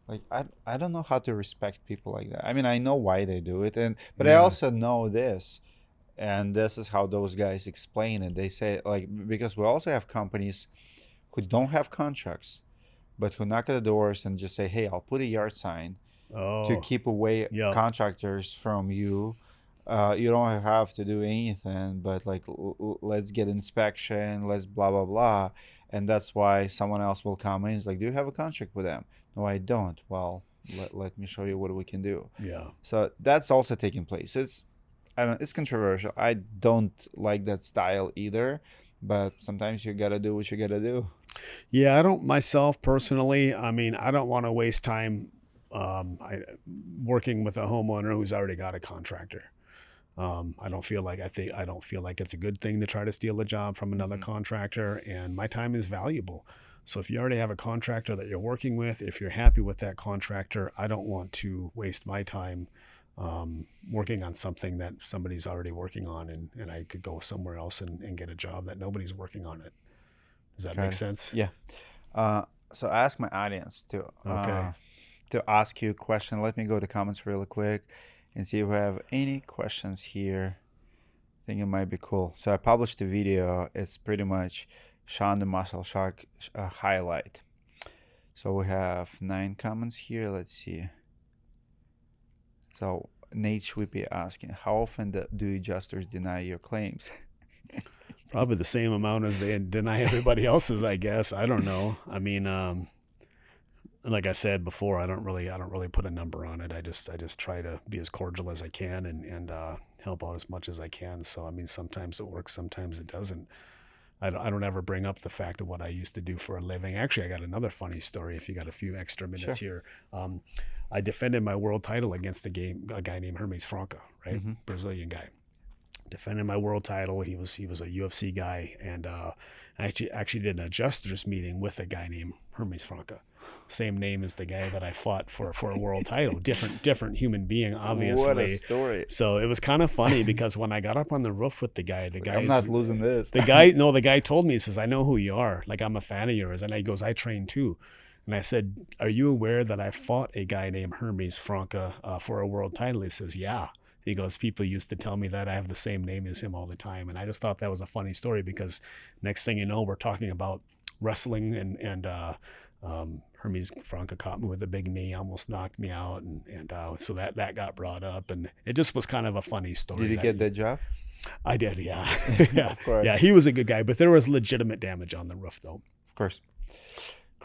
Like I don't know how to respect people like that. I mean, I know why they do it, but I also know this, and this is how those guys explain it. They say like because we also have companies who don't have contracts, but who knock at the doors and just say, "Hey, I'll put a yard sign." To keep away contractors from you. You don't have to do anything, but like let's get inspection, let's blah blah blah, and that's why someone else will come in. It's like, do you have a contract with them? No, I don't. Well, let me show you what we can do. Yeah. So that's also taking place. It's controversial. I don't like that style either, but sometimes you gotta do what you gotta do. Yeah, I don't myself personally. I mean, I don't want to waste time working with a homeowner who's already got a contractor. I don't feel like it's a good thing to try to steal a job from another contractor, and my time is valuable. So if you already have a contractor that you're working with, if you're happy with that contractor, I don't want to waste my time working on something that somebody's already working on, and I could go somewhere else and get a job that nobody's working on it. Does that make sense? Yeah. So I ask my audience to ask you a question. Let me go to the comments really quick and see if we have any questions here. I think it might be cool. So I published a video. It's pretty much Sean the Muscle Shark highlight. So we have 9 comments here. Let's see. So Nate Schwippy asking, how often do adjusters deny your claims? Probably the same amount as they deny everybody else's, I guess. I don't know. I mean, like I said before, I don't really put a number on it. I just try to be as cordial as I can and help out as much as I can. So I mean, sometimes it works, sometimes it doesn't. I don't ever bring up the fact of what I used to do for a living. Actually, I got another funny story. If you got a few extra minutes here, I defended my world title against a guy named Hermes Franca, right, Brazilian guy. Defended my world title. He was a UFC guy, and I actually did an adjusters meeting with a guy named Hermes Franca, same name as the guy that I fought for a world title. Different human being, obviously. What a story! So it was kind of funny because when I got up on the roof with the guy, I'm not losing this. The guy told me, he says, "I know who you are. Like I'm a fan of yours," and he goes, "I train too." And I said, "Are you aware that I fought a guy named Hermes Franca for a world title?" He says, "Yeah." He goes, "People used to tell me that I have the same name as him all the time." And I just thought that was a funny story because next thing you know, we're talking about wrestling and Hermes Franca caught me with a big knee, almost knocked me out. And so that got brought up, and it just was kind of a funny story. Did you get that job? I did, yeah. Yeah. Of course. Yeah, he was a good guy, but there was legitimate damage on the roof though. Of course.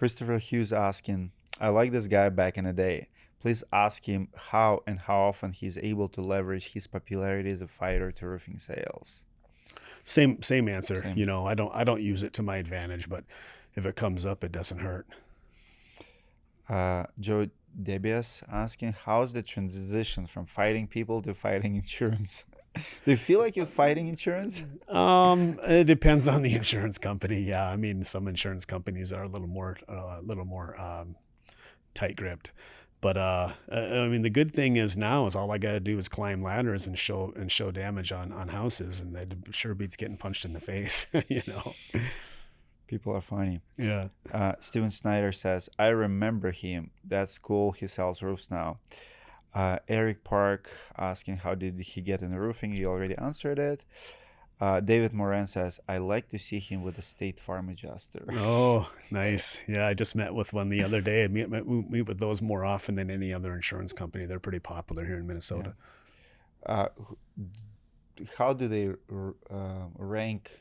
Christopher Hughes asking, I like this guy back in the day. Please ask him how and how often he's able to leverage his popularity as a fighter to roofing sales. Same answer. Same. You know, I don't use it to my advantage, but if it comes up, it doesn't hurt. Joe Debias asking, how's the transition from fighting people to fighting insurance? Do you feel like you're fighting insurance? It depends on the insurance company. Yeah, I mean, some insurance companies are a little more tight-gripped. But I mean, the good thing is now is all I got to do is climb ladders and show damage on houses, and that sure beats getting punched in the face. You know. People are funny. Yeah. Steven Snyder says, I remember him. That's cool. He sells roofs now. Eric Park asking, how did he get in the roofing? You already answered it. David Moran says, I like to see him with a State Farm adjuster. Oh, nice. Yeah, I just met with one the other day. I meet with those more often than any other insurance company. They're pretty popular here in Minnesota. Yeah. How do they rank?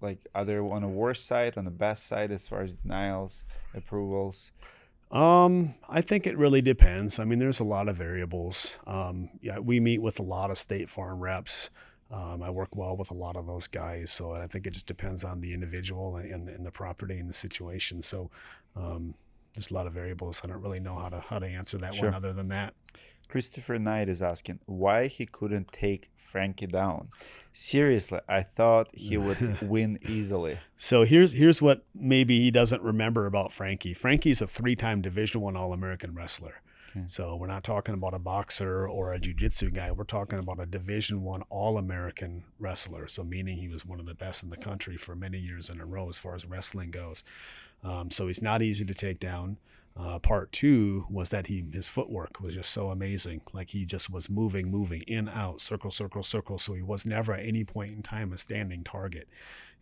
Like, are they on the worst side, on the best side as far as denials, approvals? I think it really depends. I mean, there's a lot of variables. Yeah, we meet with a lot of State Farm reps. I work well with a lot of those guys, so I think it just depends on the individual and the property and the situation. So there's a lot of variables. I don't really know how to answer that one other than that. Christopher Knight is asking why he couldn't take Frankie down. Seriously, I thought he would win easily. So here's what maybe he doesn't remember about Frankie. Frankie's a 3-time Division I All-American wrestler. Okay. So we're not talking about a boxer or a jiu-jitsu guy. We're talking about a Division I All-American wrestler. So meaning he was one of the best in the country for many years in a row as far as wrestling goes. So he's not easy to take down. Part two was that his footwork was just so amazing. Like he just was moving in, out, circle. So he was never at any point in time a standing target.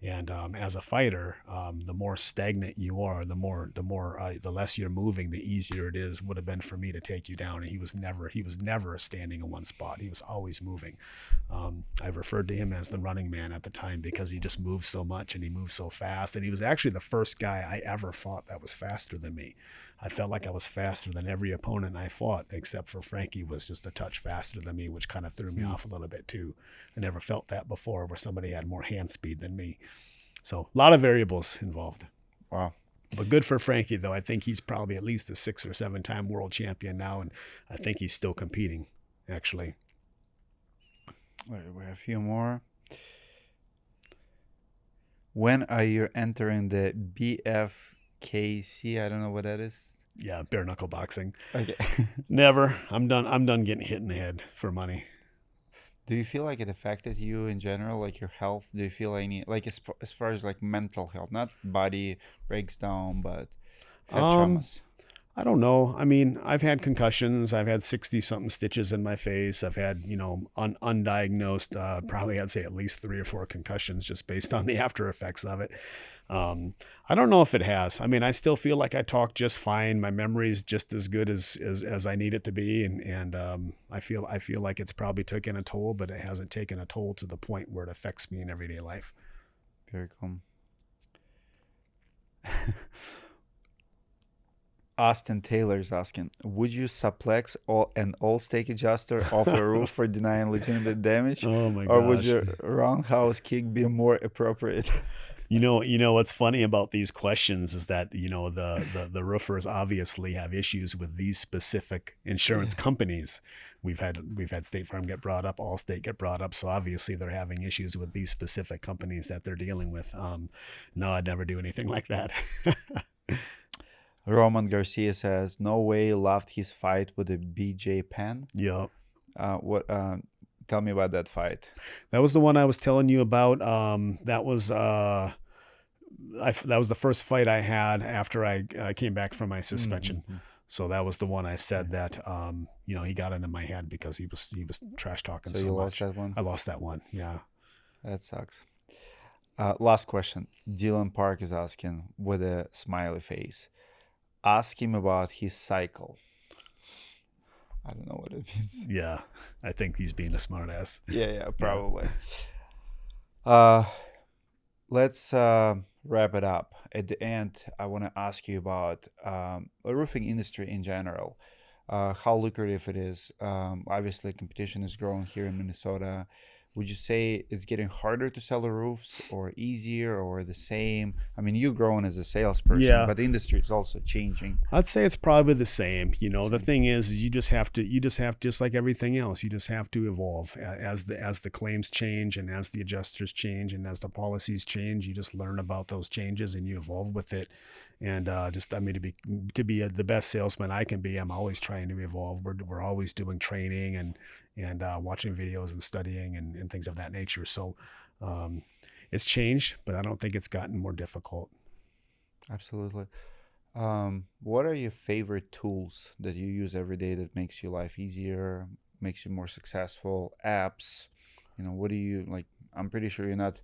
And as a fighter, the more stagnant you are, the less you're moving, the easier it would have been for me to take you down. And he was never standing in one spot. He was always moving. I referred to him as the running man at the time because he just moved so much and he moved so fast. And he was actually the first guy I ever fought that was faster than me. I felt like I was faster than every opponent I fought, except for Frankie was just a touch faster than me, which kind of threw me off a little bit too. I never felt that before where somebody had more hand speed than me. So a lot of variables involved. Wow. But good for Frankie, though. I think he's probably at least a 6 or 7-time world champion now, and I think he's still competing, actually. Wait, we have a few more. When are you entering the BFKC? I don't know what that is. Yeah, bare knuckle boxing. Okay. Never. I'm done getting hit in the head for money. Do you feel like it affected you in general, like your health? Do you feel any, like as far as like mental health, not body breaks down, but head traumas? I don't know. I mean, I've had concussions. I've had 60-something stitches in my face. I've had, undiagnosed, probably I'd say at least 3 or 4 concussions just based on the after effects of it. I don't know if it has. I mean, I still feel like I talk just fine. My memory is just as good as I need it to be. And I feel like it's probably taken a toll, but it hasn't taken a toll to the point where it affects me in everyday life. Very cool. Austin Taylor's asking, would you suplex an all-stake adjuster off a roof for denying legitimate damage? Oh my gosh. Or would your roundhouse kick be more appropriate? You know what's funny about these questions is that the roofers obviously have issues with these specific insurance companies. We've had State Farm get brought up, Allstate get brought up, so obviously they're having issues with these specific companies that they're dealing with. No, I'd never do anything like that. Roman Garcia says, no way loved his fight with a BJ Penn. Yep. Tell me about that fight. That was the one I was telling you about. That was the first fight I had after I came back from my suspension. Mm-hmm. So that was the one I said that he got into my head because he was trash talking so much. So you lost that one? I lost that one. Yeah. That sucks. Last question. Dylan Park is asking with a smiley face. Ask him about his cycle. I don't know what it means. Yeah, I think he's being a smart ass. Yeah, probably. let's wrap it up. At the end, I want to ask you about the roofing industry in general, how lucrative it is. Obviously, competition is growing here in Minnesota. Would you say it's getting harder to sell the roofs, or easier, or the same? I mean, you're growing as a salesperson, Yeah, but the industry is also changing. I'd say it's probably the same. The thing is you just have, just like everything else, you just have to evolve as the claims change and as the adjusters change and as the policies change. You just learn about those changes and you evolve with it. And I mean, to be the best salesman I can be, I'm always trying to evolve. We're always doing training and watching videos and studying and things of that nature. So um, it's changed, but I don't think it's gotten more difficult. Absolutely. What are your favorite tools that you use every day that makes your life easier, makes you more successful? Apps, what do you like? I'm pretty sure you're not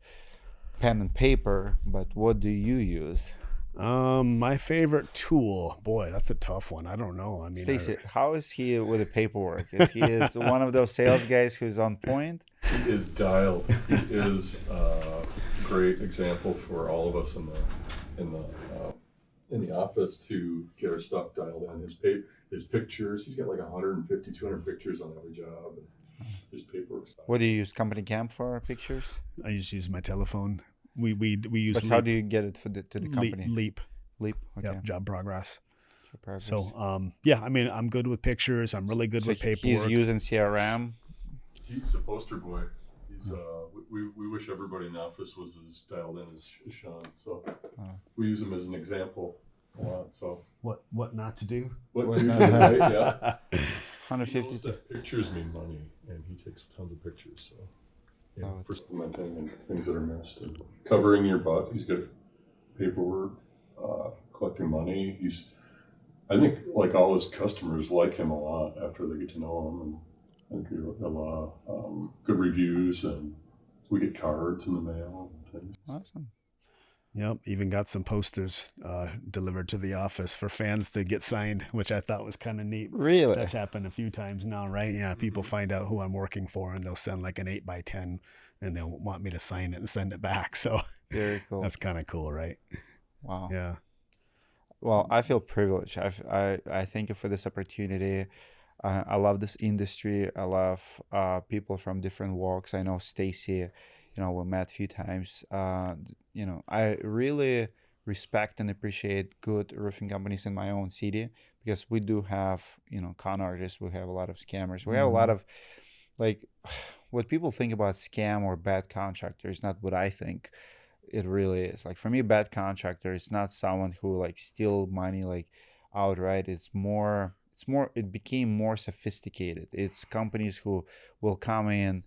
pen and paper, but what do you use? My favorite tool, boy, that's a tough one. I don't know. I mean, Stacy, how is he with the paperwork? Is one of those sales guys who's on point? He is dialed. He is a great example for all of us in the uh, in the office to get our stuff dialed in. His pictures. He's got like 150, 200 pictures on every job. And his paperwork. What do you use? Company Cam for pictures? I just use my telephone. We use But how do you get it to the company? Leap. Leap. Okay. Yep, job progress. Sure, progress. So yeah, I mean, I'm good with pictures. I'm really good with He's paperwork. using CRM. He's the poster boy. He's we wish everybody in the office was as dialed in as Sean. So we use him as an example a lot. So What not to do? what to do, right? Yeah. He 150. knows that pictures mean money, and he takes tons of pictures. So, yeah, for supplementing and things that are missed, and covering your butt. He's got paperwork, collecting money. I think, like all his customers, like him a lot after they get to know him, and I think he got a lot of good reviews, and we get cards in the mail and things. Awesome. Yep, even got some posters delivered to the office for fans to get signed, which I thought was kind of neat. Really? That's happened a few times now, right? Yeah, people find out who I'm working for, and they'll send like an 8x10, and they'll want me to sign it and send it back. So Very cool. that's kind of cool, right? Wow. Yeah. Well, I feel privileged. I thank you for this opportunity. I love this industry. I love people from different walks. I know Stacy, we met a few times. I really respect and appreciate good roofing companies in my own city, because we do have, con artists. We have a lot of scammers. We have a lot of, like, what people think about scam or bad contractor is not what I think it really is. Like, for me, bad contractor is not someone who like steal money like outright. It became more sophisticated. It's companies who will come in,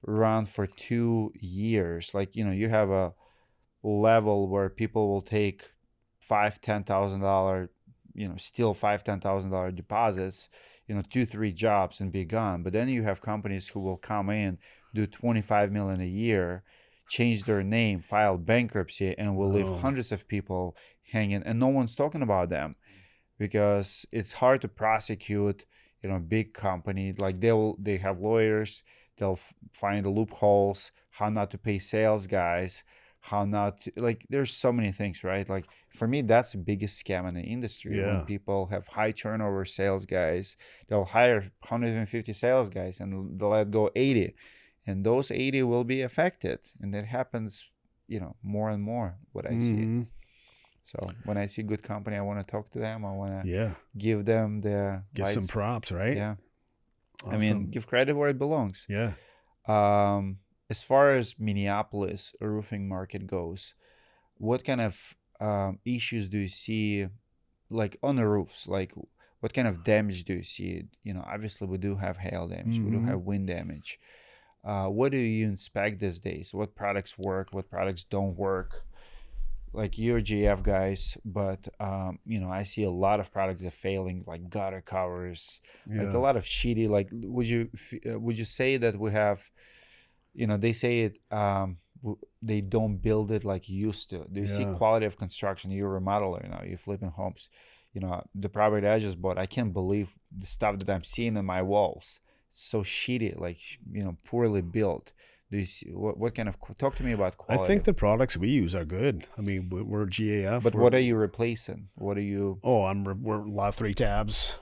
run for 2 years. Like, you have a level where people will take $5,000-$10,000, steal $5,000-$10,000 deposits, 2-3 jobs and be gone. But then you have companies who will come in, do 25 million a year, change their name, file bankruptcy, and will leave hundreds of people hanging, and no one's talking about them, because it's hard to prosecute, big company. Like, they have lawyers, they'll find the loopholes, how not to pay sales guys, how not to, like, there's so many things, right? Like, for me, that's the biggest scam in the industry. Yeah. When people have high turnover sales guys, they'll hire 150 sales guys and they'll let go 80, and those 80 will be affected. And it happens, more and more, what I see. So when I see good company, I want to talk to them. I want to give them the Give some props, right? Yeah. Awesome. I mean, give credit where it belongs. Yeah. As far as Minneapolis roofing market goes, what kind of issues do you see, like, on the roofs? Like, what kind of damage do you see? Obviously we do have hail damage, we do have wind damage. What do you inspect these days? What products work? What products don't work? Like, you're GF guys, but I see a lot of products that are failing, like gutter covers, like a lot of shitty. Like, would you say that we have, they say it, they don't build it like you used to. Do you see quality of construction? You're a remodeler now. You're flipping homes. The property I just bought, I can't believe the stuff that I'm seeing on my walls. It's so shitty, like, poorly built. Do you see what kind of talk to me about quality? I think the products we use are good. I mean, we're GAF. But what are you replacing? What are you? Oh, we're a lot of 3 tabs.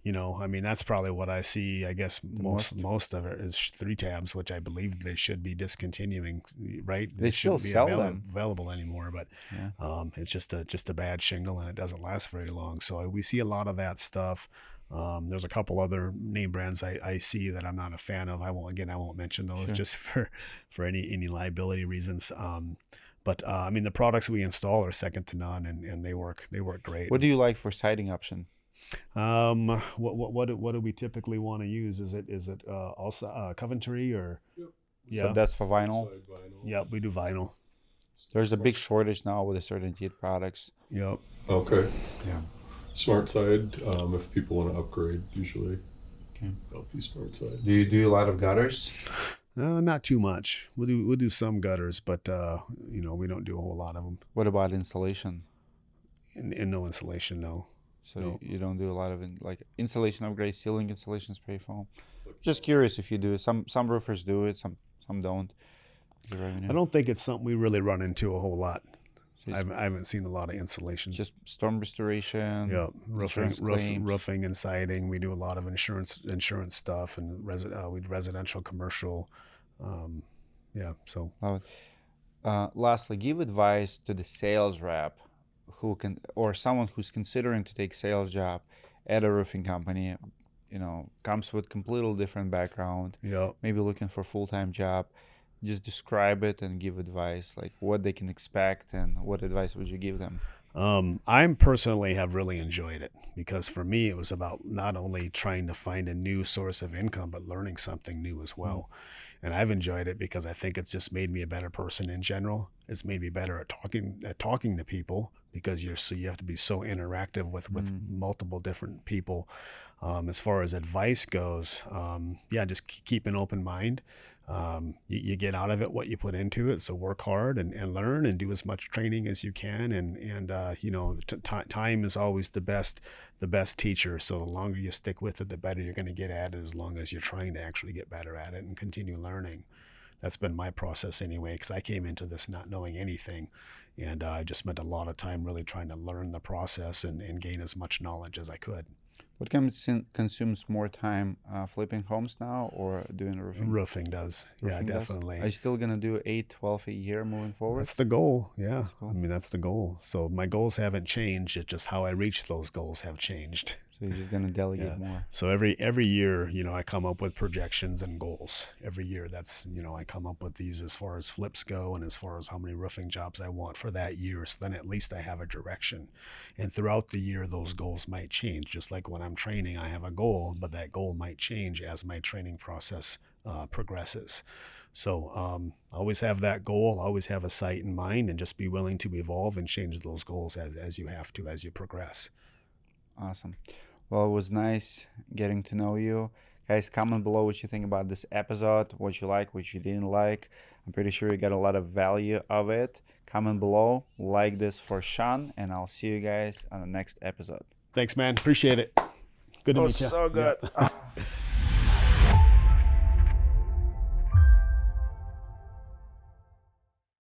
You know, I mean, that's probably what I see. I guess most of it is 3 tabs, which I believe they should be discontinuing. Right? They still sell them available anymore, but it's just a bad shingle and it doesn't last very long. So we see a lot of that stuff. There's a couple other name brands I see that I'm not a fan of. I won't mention those just for any liability reasons. But I mean, the products we install are second to none, and they work great. What do you like for siding option? What do we typically want to use? Is it also Coventry or? Yep. So that's for vinyl. Yep, we do vinyl. There's a big shortage now with the CertainTeed products. Yep. Okay. Yeah. Smart side, if people want to upgrade, usually. Okay. LP smart side. Do you do a lot of gutters? Not too much. We'll do some gutters, but you know, we don't do a whole lot of them. What about insulation? And no insulation, no. So No. you don't do a lot of like insulation upgrades, ceiling insulation, spray foam. Just curious if you do. Some roofers do it, some don't. I don't think it's something we really run into a whole lot. So I haven't seen a lot of insulation. just storm restoration. Yeah, insurance claims. roofing and siding. We do a lot of insurance stuff and we do residential, commercial. Yeah, so. Love it. Lastly, give advice to the sales rep who can, or someone who's considering to take sales job at a roofing company. You know, comes with completely different background. Yeah. Maybe looking for a full-time job. Just describe it and give advice, like what they can expect, and what advice would you give them? I personally have really enjoyed it because for me, it was about not only trying to find a new source of income, but learning something new as well. And I've enjoyed it because I think it's just made me a better person in general. It's made me better at talking to people because you have to be so interactive with multiple different people. As far as advice goes, just keep an open mind. You get out of it what you put into it. So work hard and learn and do as much training as you can. And you know, time is always the best teacher. So the longer you stick with it, the better you're going to get at it, as long as you're trying to actually get better at it and continue learning. That's been my process anyway, because I came into this not knowing anything. And I just spent a lot of time really trying to learn the process and gain as much knowledge as I could. What consumes more time, flipping homes now or doing roofing? Roofing does. Roofing does? Definitely. Are you still going to do 8-12 a year moving forward? That's the goal. Yeah. Cool. I mean, that's the goal. So my goals haven't changed. It's just how I reach those goals have changed. So you're just going to delegate more. So every year, you know, I come up with projections and goals. Every year, that's, you know, I come up with these as far as flips go and as far as how many roofing jobs I want for that year. So then at least I have a direction. And throughout the year, those goals might change. Just like when I'm training, I have a goal, but that goal might change as my training process progresses. So always have that goal, always have a sight in mind, and just be willing to evolve and change those goals as you have to, as you progress. Awesome. Well, it was nice getting to know you. Guys, comment below what you think about this episode, what you like, what you didn't like. I'm pretty sure you got a lot of value of it. Comment below, like this for Sean, and I'll see you guys on the next episode. Thanks, man. Appreciate it. Good to meet you. So good. Yeah.